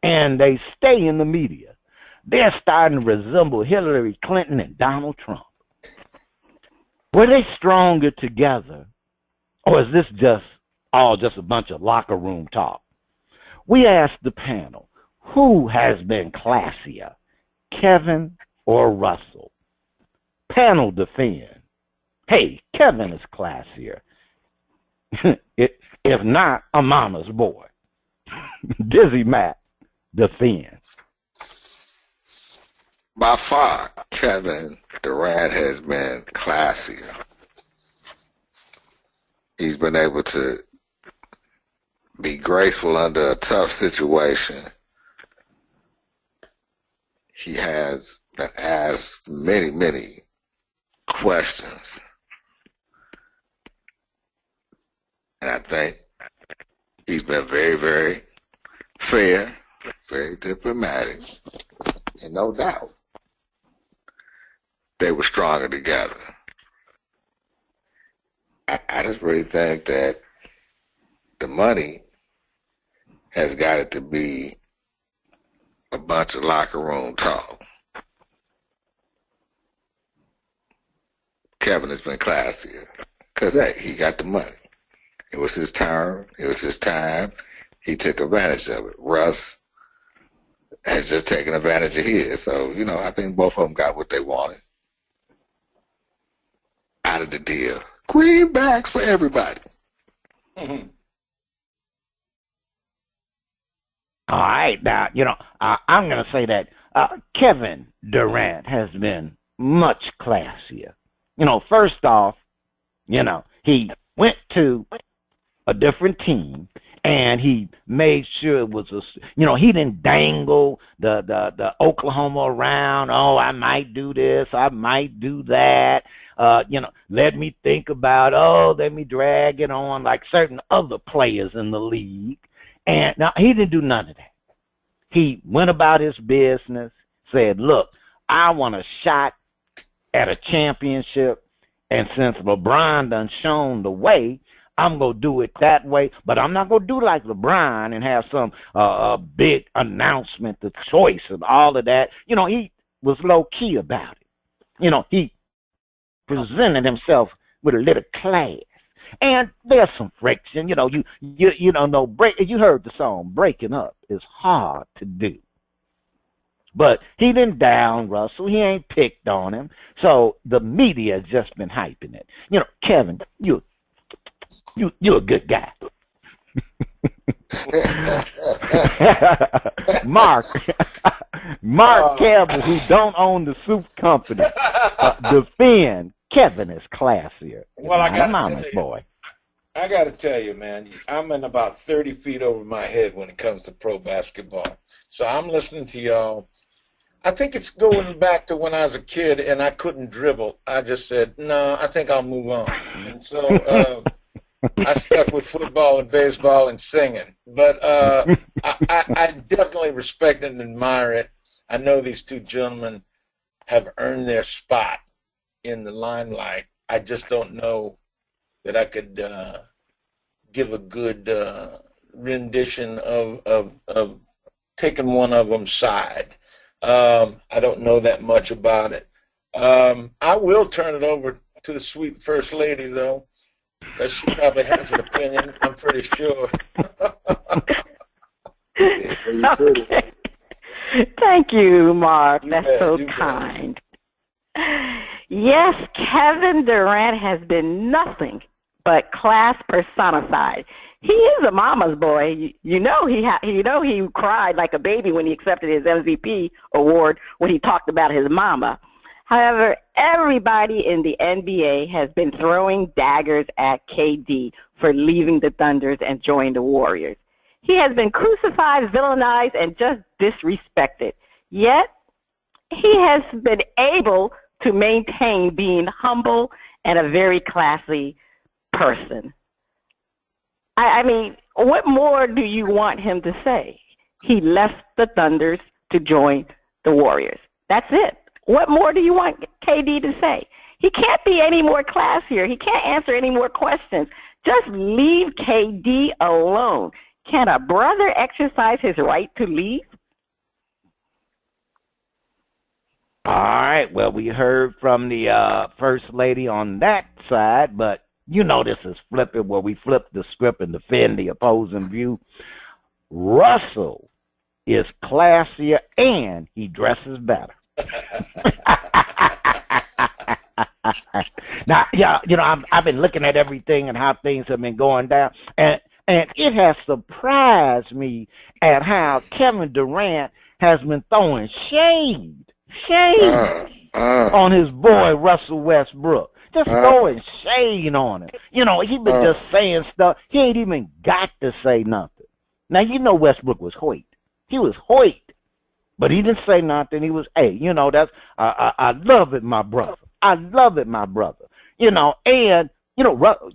and they stay in the media. They're starting to resemble Hillary Clinton and Donald Trump. Were they stronger together, or is this just a bunch of locker room talk? We asked the panel, who has been classier, Kevin or Russell? Panel defend. Hey, Kevin is classier. If not, a mama's boy. DizzieMac defend. By far, Kevin Durant has been classier. He's been able to be graceful under a tough situation. He has been asked many, many questions. And I think he's been very, very fair, very diplomatic, and no doubt they were stronger together. I just really think that the money has got it to be a bunch of locker room talk. Kevin has been classier because, hey, he got the money. It was his turn. It was his time. He took advantage of it. Russ has just taken advantage of his. So, you know, I think both of them got what they wanted out of the deal. Greenbacks for everybody. Mm-hmm. All right. Now, you know, I'm going to say that Kevin Durant has been much classier. First off, he went to a different team, and he made sure it was he didn't dangle the Oklahoma around. Oh, I might do this, I might do that. Let me think about. Oh, let me drag it on like certain other players in the league. And now he didn't do none of that. He went about his business, said, "Look, I want a shot at a championship, and since LeBron done shown the way, I'm going to do it that way, but I'm not going to do like LeBron and have some big announcement, the choice and all of that." He was low-key about it. He presented himself with a little class. And there's some friction. You heard the song, breaking up is hard to do. But he didn't down Russell. He ain't picked on him. So the media has just been hyping it. Kevin, you're a good guy. Mark Campbell, who don't own the soup company, defend Kevin is classier. Well, I got mama's boy. I got to tell you, man, I'm in about 30 feet over my head when it comes to pro basketball. So I'm listening to y'all. I think it's going back to when I was a kid and I couldn't dribble. I just said, no, I think I'll move on. And so I stuck with football and baseball and singing. But I definitely respect and admire it. I know these two gentlemen have earned their spot in the limelight. I just don't know that I could give a good rendition of taking one of them's side. I don't know that much about it. I will turn it over to the sweet First Lady, though, because she probably has an opinion, I'm pretty sure. Okay. Thank you, Mark. That's so kind. Yes, Kevin Durant has been nothing but class personified. He is a mama's boy. He cried like a baby when he accepted his MVP award when he talked about his mama. However, everybody in the NBA has been throwing daggers at KD for leaving the Thunders and joining the Warriors. He has been crucified, villainized, and just disrespected. Yet, he has been able to maintain being humble and a very classy person. I mean, what more do you want him to say? He left the Thunders to join the Warriors. That's it. What more do you want KD to say? He can't be any more classier. He can't answer any more questions. Just leave KD alone. Can a brother exercise his right to leave? All right. Well, we heard from the First Lady on that side, but this is flipping where we flip the script and defend the opposing view. Russell is classier and he dresses better. Now, I've been looking at everything and how things have been going down, and it has surprised me at how Kevin Durant has been throwing shade on his boy Russell Westbrook. Just throwing shade on him. He been just saying stuff. He ain't even got to say nothing. Now, Westbrook was Hoyt. He was Hoyt. But he didn't say nothing. He was, hey, that's, I love it, my brother. I love it, my brother. And, Russell,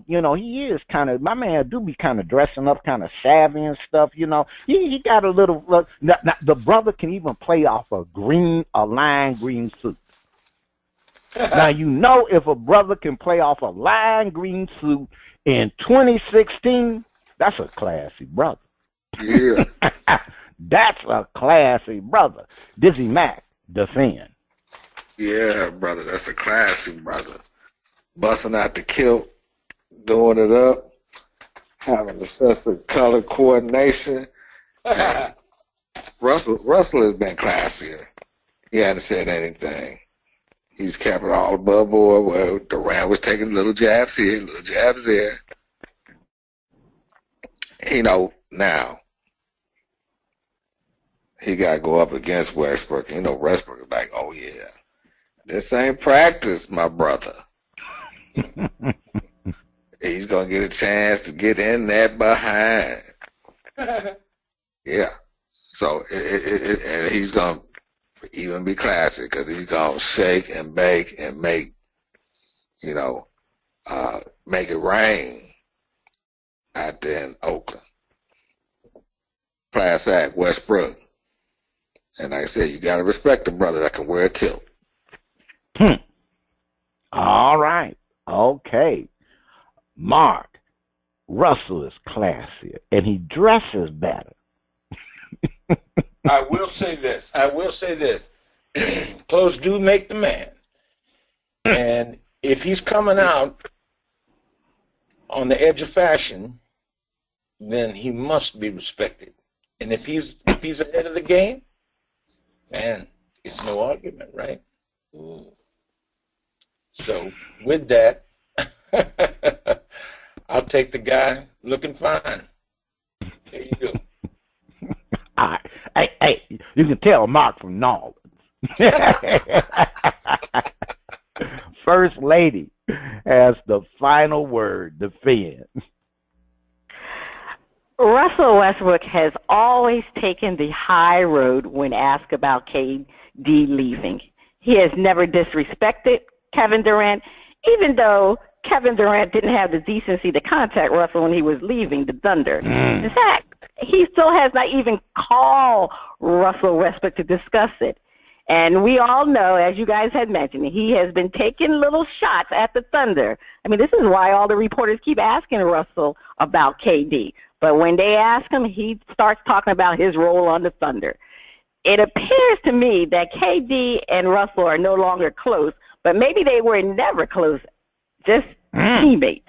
he is kind of, my man do be kind of dressing up kind of savvy and stuff, He got a little, now, the brother can even play off a lime green suit. Now, if a brother can play off a lime green suit in 2016, that's a classy brother. Yeah. That's a classy brother. DizzieMac, defend. Yeah, brother, that's a classy brother. Busting out the kilt, doing it up, having a sense of color coordination. Russell has been classier. He hadn't said anything. He's kept it all above board. Well, Durant was taking little jabs here, little jabs there. Now, he got to go up against Westbrook. You know, Westbrook is like, oh, yeah, this ain't practice, my brother. He's going to get a chance to get in that behind. Yeah. So, and he's going to even be classic because he's going to shake and bake and make, you know, make it rain out there in Oakland. Class act, Westbrook. And like I said, you got to respect the brother that can wear a kilt. All right. Okay. Mark, Russell is classier, and he dresses better. I will say this. Clothes do make the man. And if he's coming out on the edge of fashion, then he must be respected. And if he's ahead of the game, man, it's no argument, right? So with that, I'll take the guy looking fine. There you go. All right. Hey, you can tell Mark from New First Lady has the final word, defend. Russell Westbrook has always taken the high road when asked about KD leaving. He has never disrespected Kevin Durant, even though Kevin Durant didn't have the decency to contact Russell when he was leaving the Thunder. In fact, he still has not even called Russell Westbrook to discuss it. And we all know, as you guys had mentioned, he has been taking little shots at the Thunder. I mean, this is why all the reporters keep asking Russell about KD. But when they ask him, he starts talking about his role on the Thunder. It appears to me that KD and Russell are no longer close, but maybe they were never close, just teammates.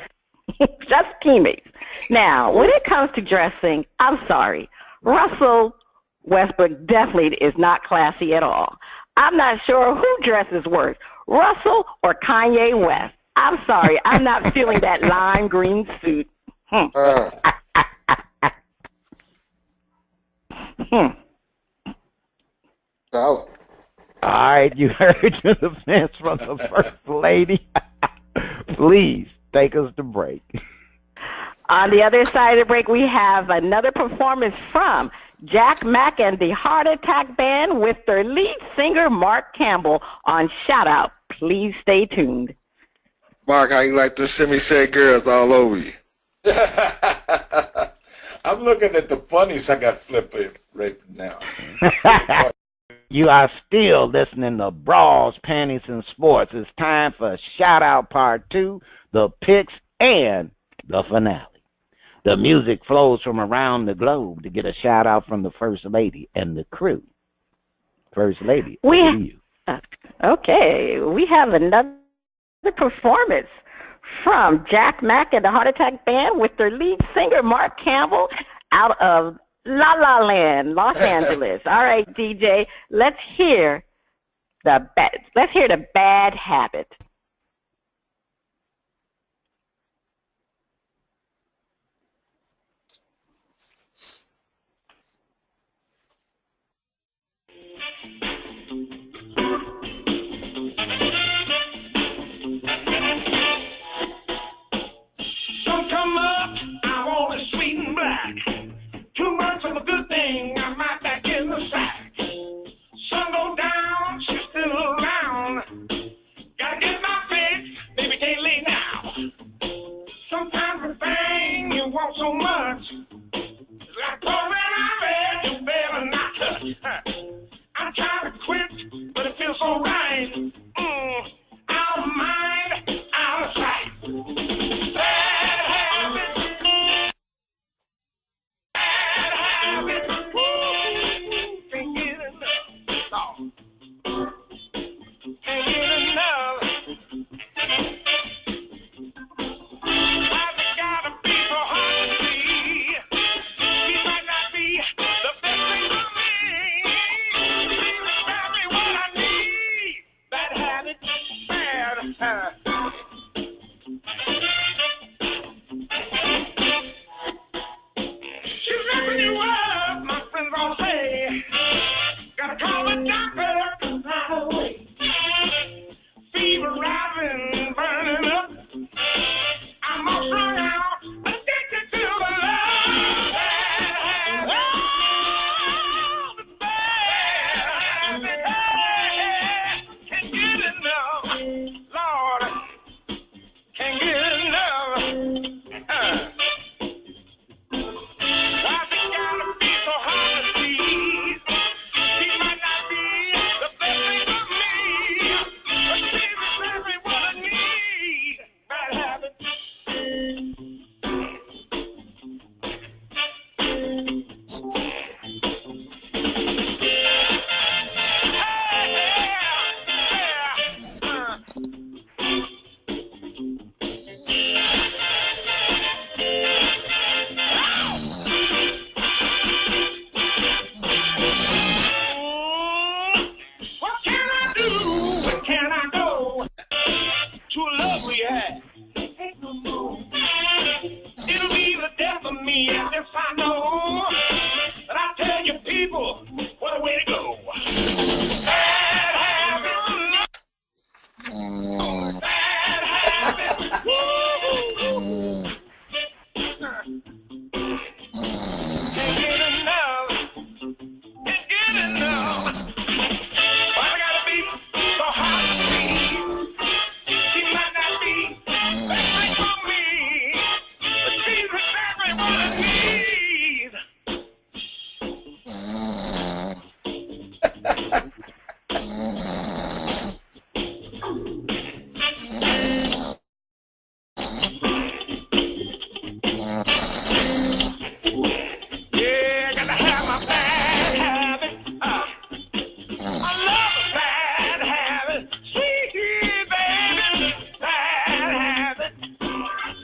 Just teammates. Now, when it comes to dressing, I'm sorry. Russell Westbrook definitely is not classy at all. I'm not sure who dresses worse, Russell or Kanye West. I'm sorry. I'm not feeling that lime green suit. Solid. All right, you heard the defense from the First Lady. Please take us to break. On the other side of the break, we have another performance from Mack and the Heart Attack Band with their lead singer, Mark Campbell, on Shout Out. Please stay tuned. Mark, how you like the Shimmy Shake girls all over you? I'm looking at the funnies I got flipping right now. You are still listening to Brawls, Panties and Sports. It's time for Shout Out Part 2, the picks, and the finale. The music flows from around the globe to get a shout out from the First Lady and the crew. First Lady, over to you. Okay, we have another performance from Mack and the Heart Attack Band with their lead singer, Mark Campbell, out of La La Land, Los Angeles. All right, DJ, let's hear the Bad Habit. Sun come up, I want it sweet and black. Too much of a good thing, I might back in the sack. Sun go down, she's still around. Gotta get my fix, baby can't lay now. Sometimes the thing you want so much, it's like pouring out red, you better not touch. I'm trying to quit, but it feels so right. Out of mind, out of sight. Bad habit. Bad habit. Can't get enough. No. Can't get enough. Why's it gotta be so hard to see? Yes, I know. But I tell you, people, what a way to go. Bad habits. Bad habits. Woo-hoo. Can't get enough. Can't get enough. Why I gotta be so hard to see? She might not be perfect for me, but she's exactly what I need. Yeah, I gotta have my bad habit. I love a bad habit. Sweet baby, bad habit.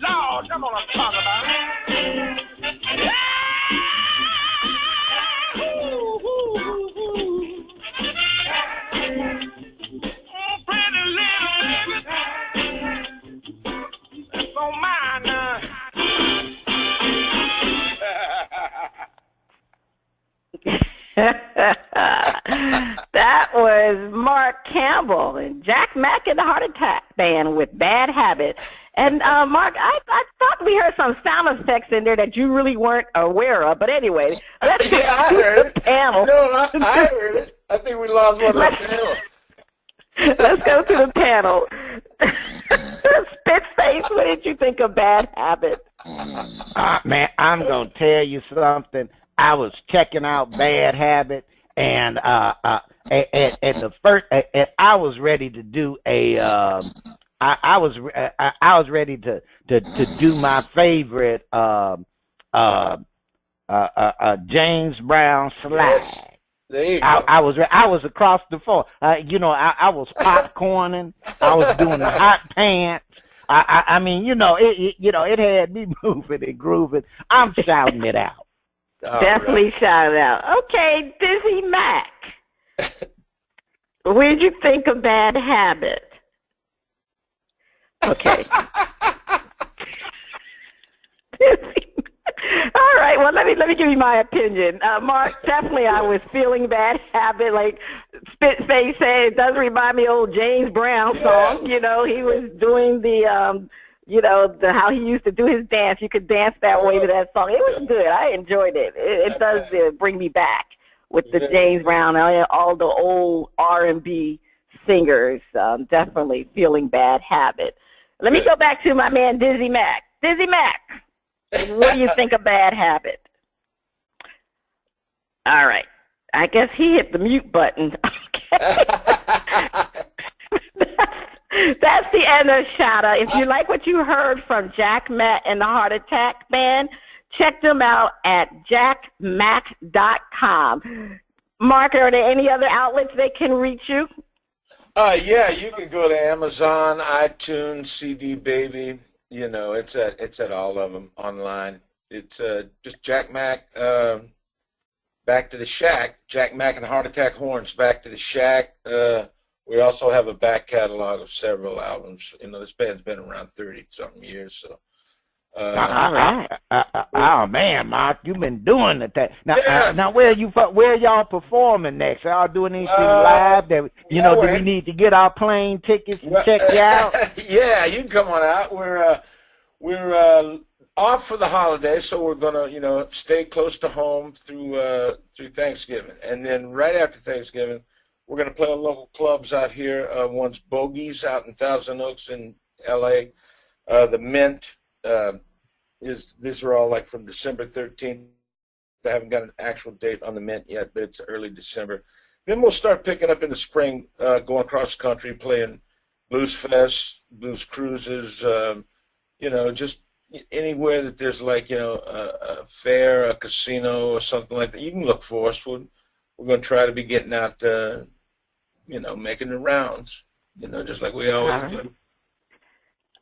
Lord, I'm gonna talk about it. Yeah! Ooh, ooh, ooh. Oh, pretty little baby. That's on mine now. That was Mark Campbell and Jack Mack and the Heart Attack Band with Bad Habit. And Mark, I thought we heard some sound effects in there that you really weren't aware of. But anyway, let's get I to heard the it. panel. No, I heard it. I think we lost one of the panel. Let's go to the panel. Spitface, what did you think of Bad Habit? Man, I'm going to tell you something. I was checking out Bad Habit, and at the first, I was ready to do a, I was ready to do my favorite James Brown slide. Yes. There you go. I was across the floor. I was popcorning. I was doing the hot pants. I mean, it had me moving and grooving. I'm shouting it out. Definitely shout it out. Okay, DizzieMac. What did you think of Bad Habit? Okay. All right. Well, let me give you my opinion. Mark, definitely, I was feeling Bad Habit. Like Spitface said, it does remind me of old James Brown song. He was doing the how he used to do his dance. You could dance that way to that song. It was good. I enjoyed it. It does bring me back with the James Brown, all the old R&B singers. Definitely feeling Bad Habit. Let me go back to my man DizzieMac. DizzieMac, what do you think of Bad Habit? All right. I guess he hit the mute button. Okay. That's the end of Shout-Out. If you like what you heard from Jack Mack and the Heart Attack Band, check them out at jackmack.com. Mark, are there any other outlets they can reach you? Yeah, you can go to Amazon, iTunes, CD Baby. It's at all of them online. It's just Jack Mack, Back to the Shack. Jack Mack and the Heart Attack Horns, Back to the Shack. We also have a back catalog of several albums. This band's been around 30-something years. So. All right. Oh man, Mark, you've been doing it. Yeah. Now where y'all performing next? Y'all doing anything live? That do we need to get our plane tickets and check you out? Yeah, you can come on out. We're off for the holidays, so we're gonna stay close to home through Thanksgiving, and then right after Thanksgiving, we're gonna play local clubs out here. One's Bogies out in Thousand Oaks in L.A. The Mint. These are all like from December 13th. I haven't got an actual date on the Mint yet, but it's early December. Then we'll start picking up in the spring, going across the country, playing Blues Fest, Blues Cruises, just anywhere that there's a fair, a casino, or something like that. You can look for us. We're going to try to be getting out, making the rounds, just like we always do.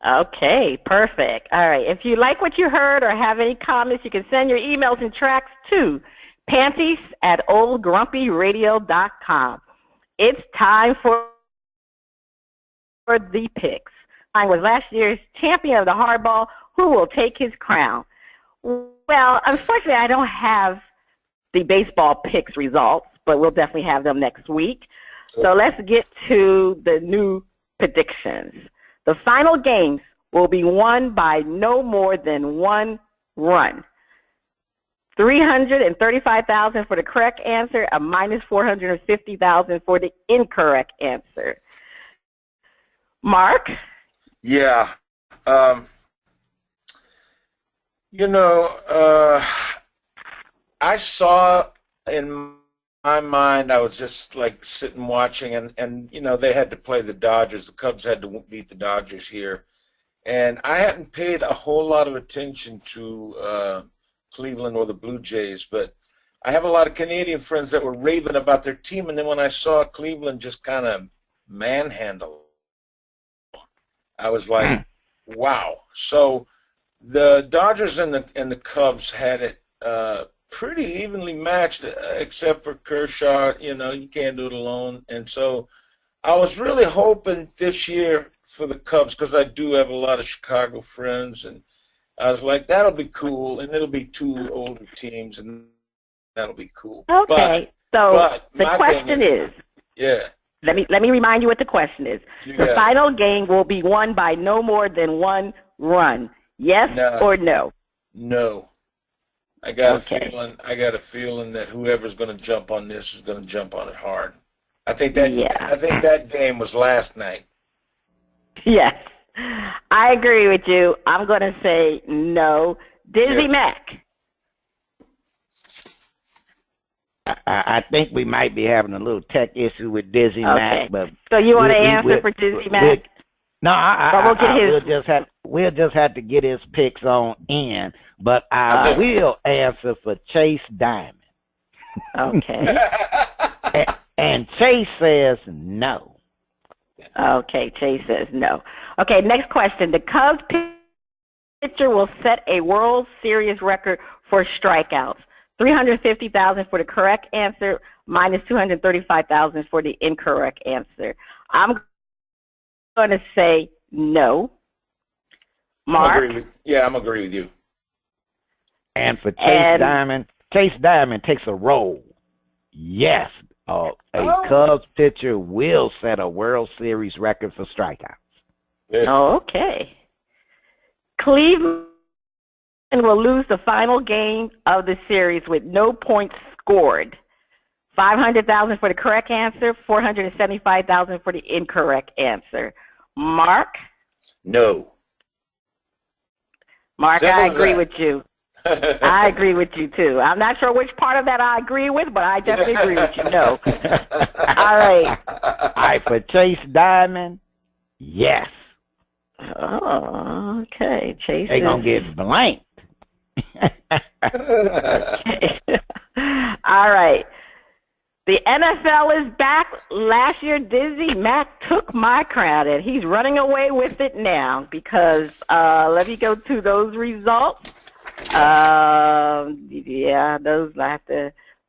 Okay, perfect. All right. If you like what you heard or have any comments, you can send your emails and tracks to panties@oldgrumpyradio.com. It's time for the picks. I was last year's champion of the hardball. Who will take his crown? Well, unfortunately, I don't have the baseball picks results, but we'll definitely have them next week. So let's get to the new predictions. The final games will be won by no more than one run. 335,000 for the correct answer, a minus 450,000 for the incorrect answer. Mark? Yeah. I saw in my mind, I was just like sitting watching, and they had to play the Dodgers. The Cubs had to beat the Dodgers here. And I hadn't paid a whole lot of attention to Cleveland or the Blue Jays, but I have a lot of Canadian friends that were raving about their team, and then when I saw Cleveland just kind of manhandle, I was like, wow. So the Dodgers and the Cubs had it pretty evenly matched, except for Kershaw. You can't do it alone. And so I was really hoping this year for the Cubs, because I do have a lot of Chicago friends, and I was like, that'll be cool, and it'll be two older teams, and that'll be cool. Okay, but the question is, yeah. Let me remind you what the question is. The final game will be won by no more than one run. Yes or no? No. I got a feeling that whoever's going to jump on this is going to jump on it hard. I think that game was last night. Yes. I agree with you. I'm going to say no. DizzieMac. I think we might be having a little tech issue with DizzieMac. Okay. But so you want to answer for DizzieMac? We'll just have to get his picks on in. But I will answer for Chase Diamond. Okay. and Chase says no. Okay, Chase says no. Okay, next question. The Cubs pitcher will set a World Series record for strikeouts. 350,000 for the correct answer, minus 235,000 for the incorrect answer. I'm going to say no. Mark? I'm agree with you. And for Chase Diamond takes a roll. Yes, a Cubs pitcher will set a World Series record for strikeouts. Yeah. Okay. Cleveland will lose the final game of the series with no points scored. 500,000 for the correct answer, 475,000 for the incorrect answer. Mark? No. Mark, I agree with you. I agree with you, too. I'm not sure which part of that I agree with, but I definitely agree with you. No. All right. All right, for Chase Diamond, yes. Oh, okay. Chase They're going to get blanked. Okay. All right. The NFL is back. Last year, DizzieMac took my crown, and he's running away with it now because let me go to those results. Let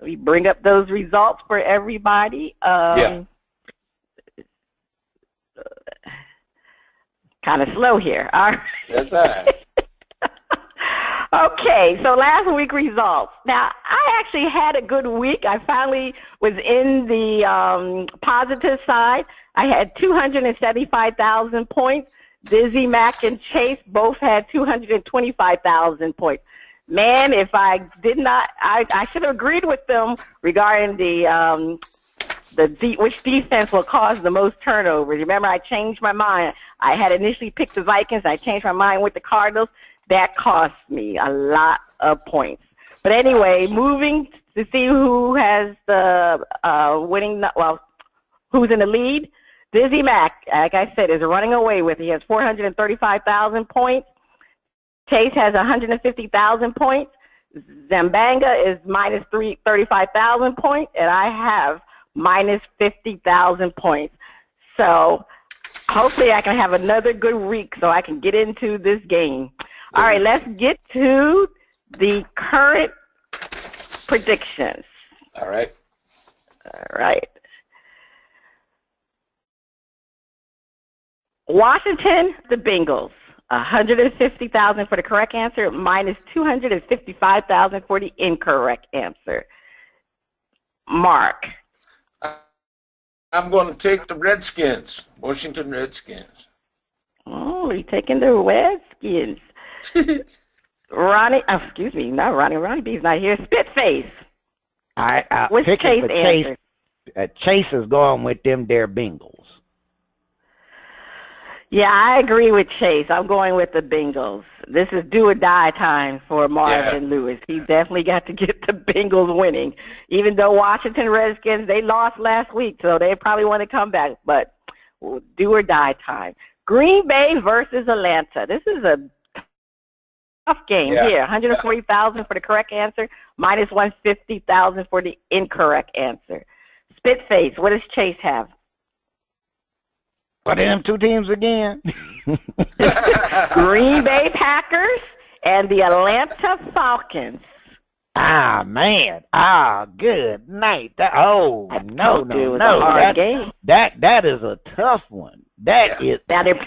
me bring up those results for everybody. Kind of slow here. All right. That's all right. Okay, so last week results. Now, I actually had a good week. I finally was in the positive side. I had 275,000 points. DizzieMac and Chase both had 225,000 points. Man, if I did not, I should have agreed with them regarding which defense will cause the most turnovers. Remember, I changed my mind. I had initially picked the Vikings. I changed my mind with the Cardinals. That cost me a lot of points. But anyway, moving to see who has the who's in the lead. DizzieMac, like I said, is running away with it. He has 435,000 points. Chase has 150,000 points. Zambanga is minus 35,000 points, and I have minus 50,000 points. So hopefully I can have another good week so I can get into this game. All right, let's get to the current predictions. All right. Washington, the Bengals. $150,000 for the correct answer, minus $255,000 for the incorrect answer. Mark. I'm going to take the Redskins, Washington Redskins. Oh, you're taking the Redskins. Ronnie, excuse me, not Ronnie. Ronnie B's not here. Spitface. What's Chase answer? Chase is going with them there Bengals. Yeah, I agree with Chase. I'm going with the Bengals. This is do or die time for Marvin Lewis. He definitely got to get the Bengals winning. Even though Washington Redskins, they lost last week, so they probably want to come back. But do or die time. Green Bay versus Atlanta. This is a tough game here. $140,000 for the correct answer, minus $150,000 for the incorrect answer. Spitface, what does Chase have? What are them two teams again? Green Bay Packers and the Atlanta Falcons. Ah, man. Ah, good night. No. Hard game. That is a tough one. Now they're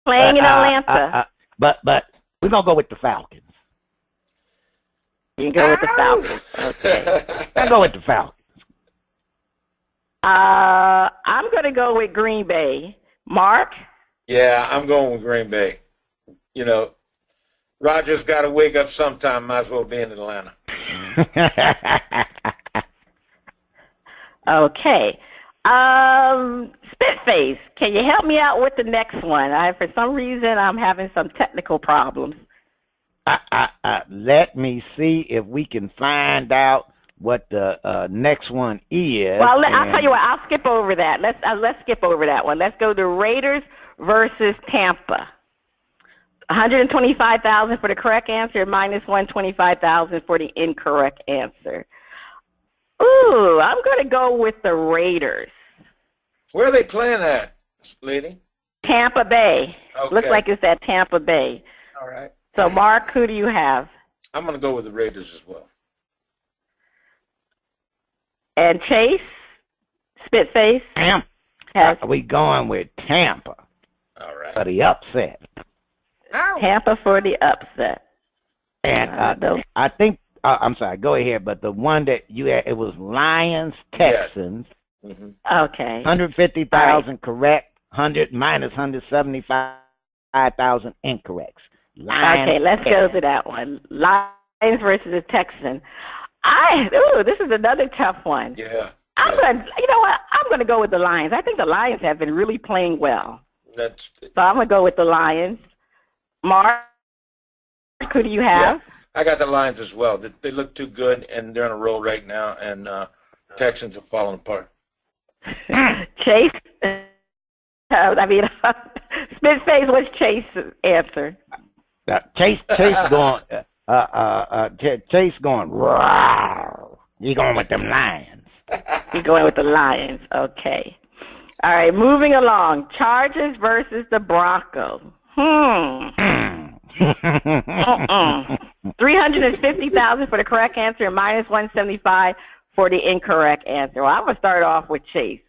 playing in Atlanta. But we're going to go with the Falcons. You can go with the Falcons. Okay. I'll go with the Falcons. I'm going to go with Green Bay. Mark? Yeah, I'm going with Green Bay. You know, Rodgers got to wake up sometime. Might as well be in Atlanta. Okay. Spitface, can you help me out with the next one? For some reason, I'm having some technical problems. Let me see if we can find out what the next one is. Well, I'll tell you what. I'll skip over that. Let's skip over that one. Let's go to Raiders versus Tampa. $125,000 for the correct answer, minus $125,000 for the incorrect answer. Ooh, I'm going to go with the Raiders. Where are they playing at, lady? Tampa Bay. Okay. Looks like it's at Tampa Bay. All right. So, Mark, who do you have? I'm going to go with the Raiders as well. And Chase, Spitface? Tampa. We going with Tampa. All right. For the upset. Ow. Tampa for the upset. And I think, I'm sorry, go ahead, but the one that you had, it was Lions, Texans. Yeah. Mm-hmm. Okay. $150,000 correct, 100 minus 175,000 incorrects. Okay, let's go to that one. Lions versus the Texans. This is another tough one. Yeah. You know what? I'm going to go with the Lions. I think the Lions have been really playing well. So I'm going to go with the Lions. Mark, who do you have? Yeah, I got the Lions as well. They look too good, and they're on a roll right now, and Texans are falling apart. Chase? Spitface, what's Chase's answer? Chase going... Chase going, wow. You going with them Lions. You're going with the Lions. Okay. All right, moving along. Chargers versus the Broncos. $350,000 for the correct answer and minus $175,000 for the incorrect answer. Well, I'm going to start off with Chase.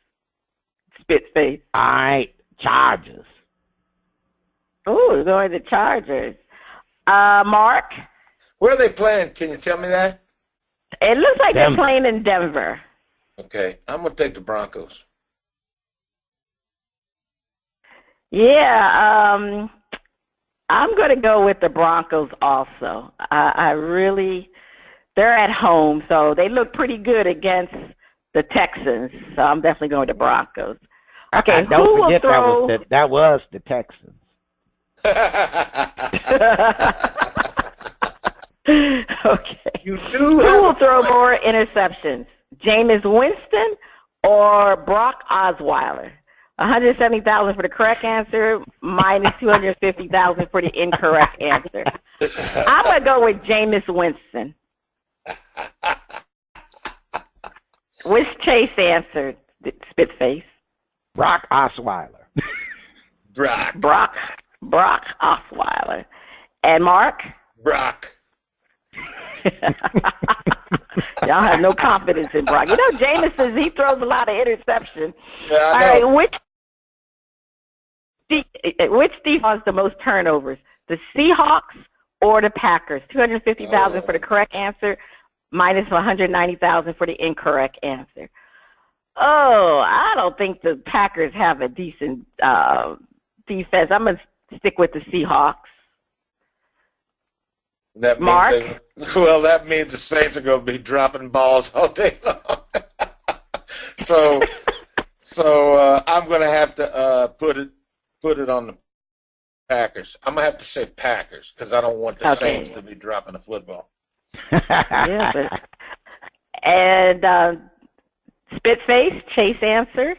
Spitface. All right, Chargers. Ooh, we're going to Chargers. Mark? Where are they playing? Can you tell me that? It looks like Denver. They're playing in Denver. Okay, I'm going to take the Broncos. Yeah, I'm going to go with the Broncos also. They're at home, so they look pretty good against the Texans. So I'm definitely going with the Broncos. Okay, don't who will forget throw? that was the Texans. Okay. You do. Who will throw more interceptions, Jameis Winston or Brock Osweiler? $170,000 for the correct answer, minus $250,000 for the incorrect answer. I'm gonna go with Jameis Winston. Which Chase answered? Spitface. Brock Osweiler. Brock Osweiler. And Mark? Brock. Y'all have no confidence in Brock. You know, Jameis says he throws a lot of interceptions. Yeah, I know. All right, which which team has the most turnovers? The Seahawks or the Packers? 250,000 for the correct answer, minus 190,000 for the incorrect answer. Oh, I don't think the Packers have a decent defense. I'm going to stick with the Seahawks. That means Mark? that means the Saints are going to be dropping balls all day long. so I'm going to have to put it on the Packers. I'm going to have to say Packers because I don't want the Saints to be dropping the football. Yeah, and Spitface, Chase answer?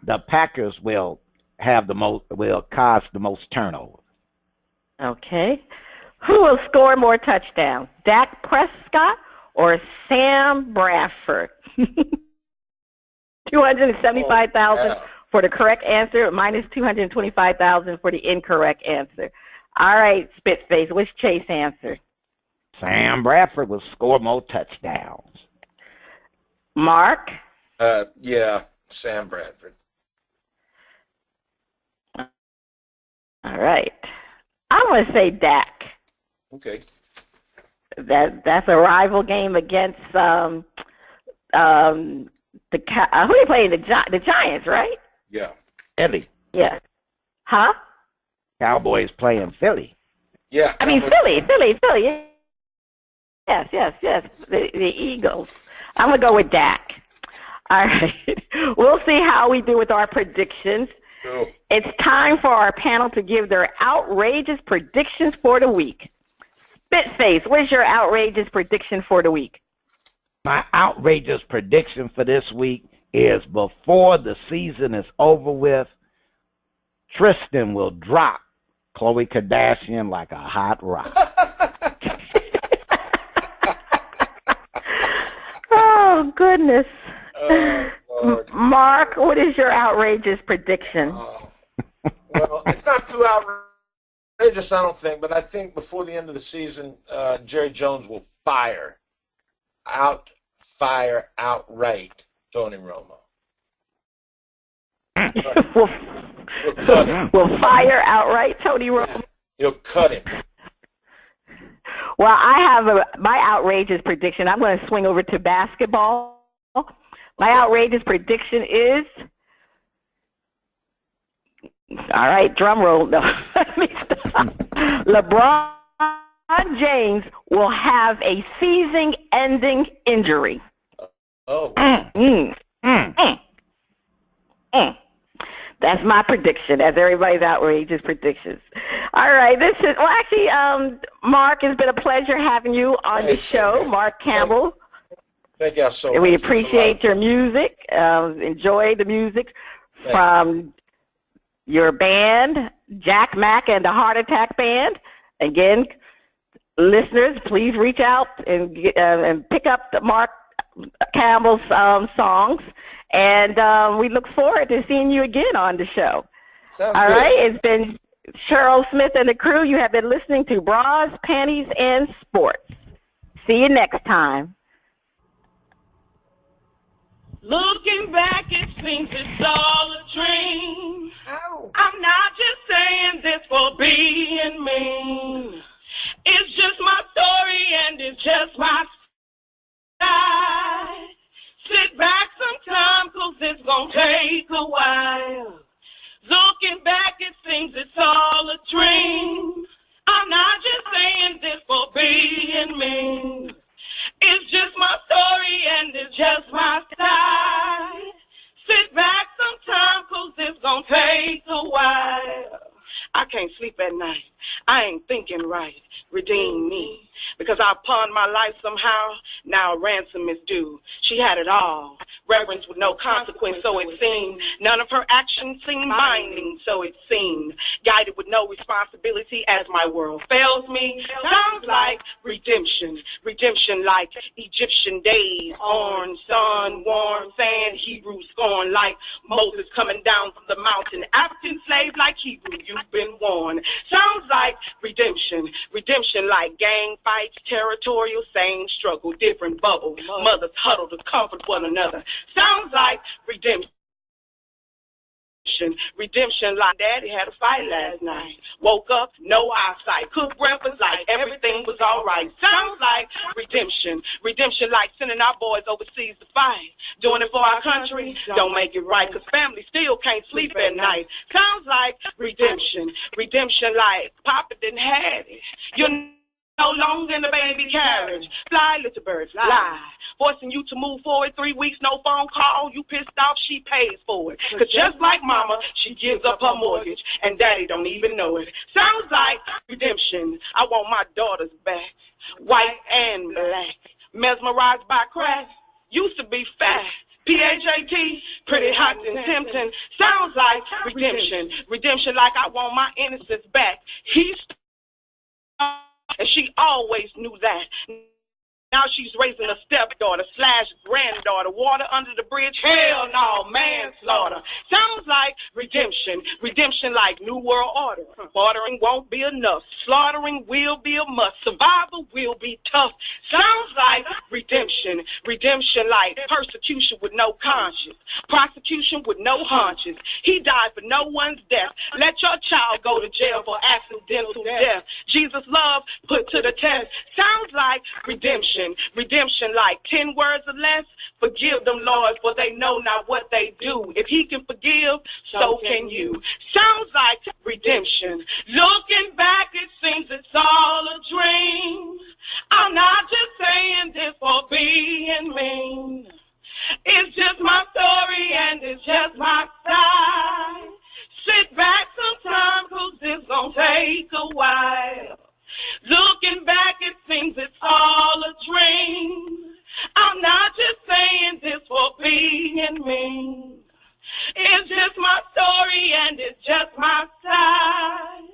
The Packers will cause the most turnovers. Okay. Who will score more touchdowns, Dak Prescott or Sam Bradford? 275,000 for the correct answer, minus 225,000 for the incorrect answer. All right, Spitface, what's Chase answer? Sam Bradford will score more touchdowns. Mark? Yeah, Sam Bradford. All right. I'm going to say Dak. Okay. That's a rival game against who are they playing? The Giants, right? Yeah. Philly. Yeah. Huh? Cowboys playing Philly. Yeah. I mean Philly. Yes. The Eagles. I'm going to go with Dak. All right. We'll see how we do with our predictions. Cool. It's time for our panel to give their outrageous predictions for the week. Spitface, what is your outrageous prediction for the week? My outrageous prediction for this week is before the season is over with, Tristan will drop Khloe Kardashian like a hot rock. Oh, goodness. Lord. Mark, what is your outrageous prediction? Well, it's not too outrageous, I don't think, but I think before the end of the season, Jerry Jones will outright Tony Romo. Will fire outright Tony Romo? He'll cut him. Well, I have my outrageous prediction. I'm going to swing over to basketball. My outrageous prediction is, all right, drum roll. No, let me stop. LeBron James will have a season-ending injury. Oh. That's my prediction. That's everybody's outrageous predictions. All right, Mark, it's been a pleasure having you on the show. Mark Campbell. Thank y'all so much. We appreciate your music. Enjoy the music from your band, Jack Mack and the Heart Attack Band. Again, listeners, please reach out and pick up the Mark Campbell's songs. And we look forward to seeing you again on the show. Sounds All good. right, it's been Cheryl Smith and the crew. You have been listening to Bras, Panties, and Sports. See you next time. Looking back, it seems it's all a dream. Ow. I'm not just saying this for being mean. It's just my story and it's just my side. Sit back sometime, 'cause it's gonna take a while. Looking back, it seems it's all a dream. I'm not just saying this for being mean. It's just my story and it's just my side. Sit back sometime, 'cause it's gonna take a while. I can't sleep at night. I ain't thinking right. Redeem me. Because I pawned my life somehow. Now a ransom is due. She had it all. Reverence with no consequence, so it seemed. None of her actions seemed binding, so it seemed. Guided with no responsibility as my world fails me. Sounds like redemption. Redemption like Egyptian days. Orange sun, warm sand, Hebrew scorn like Moses coming down from the mountain. African slave like Hebrew, you've been warned. Sounds like redemption. Redemption like gang fights, territorial, same struggle, different bubble. Mothers huddle to comfort one another. Sounds like redemption. Redemption like daddy had a fight last night. Woke up, no eyesight. Cooked breakfast like everything was all right. Sounds like redemption. Redemption like sending our boys overseas to fight. Doing it for our country, don't make it right, because family still can't sleep at night. Sounds like redemption. Redemption like Papa didn't have it. You're no longer in the baby carriage. Fly, little bird, fly. Forcing you to move forward 3 weeks, no phone call. You pissed off, she pays for it. Because just like mama, she gives up her mortgage, and daddy don't even know it. Sounds like redemption. I want my daughters back, white and black. Mesmerized by crack, used to be fat. P-H-A-T, pretty hot and tempting. Sounds like redemption. Redemption like I want my innocence back. He's and she always knew that. Now she's raising a stepdaughter / granddaughter. Water under the bridge? Hell no, manslaughter. Sounds like redemption. Redemption like New World Order. Bartering won't be enough. Slaughtering will be a must. Survival will be tough. Sounds like redemption. Redemption like persecution with no conscience. Prosecution with no haunches. He died for no one's death. Let your child go to jail for accidental death. Jesus' love put to the test. Sounds like redemption. Redemption like 10 words or less. Forgive them, Lord, for they know not what they do. If he can forgive, so can you. Sounds like redemption. Looking back, it seems it's all a dream. I'm not just saying this for being mean. It's just my story and it's just my side. Sit back sometime, 'cause this gon' take a while. Looking back, it seems it's all a dream. I'm not just saying this for being mean. It's just my story and it's just my side.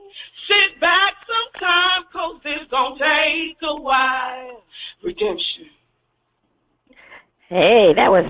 Sit back sometime, 'cause it's gonna take a while. Redemption. Hey, that was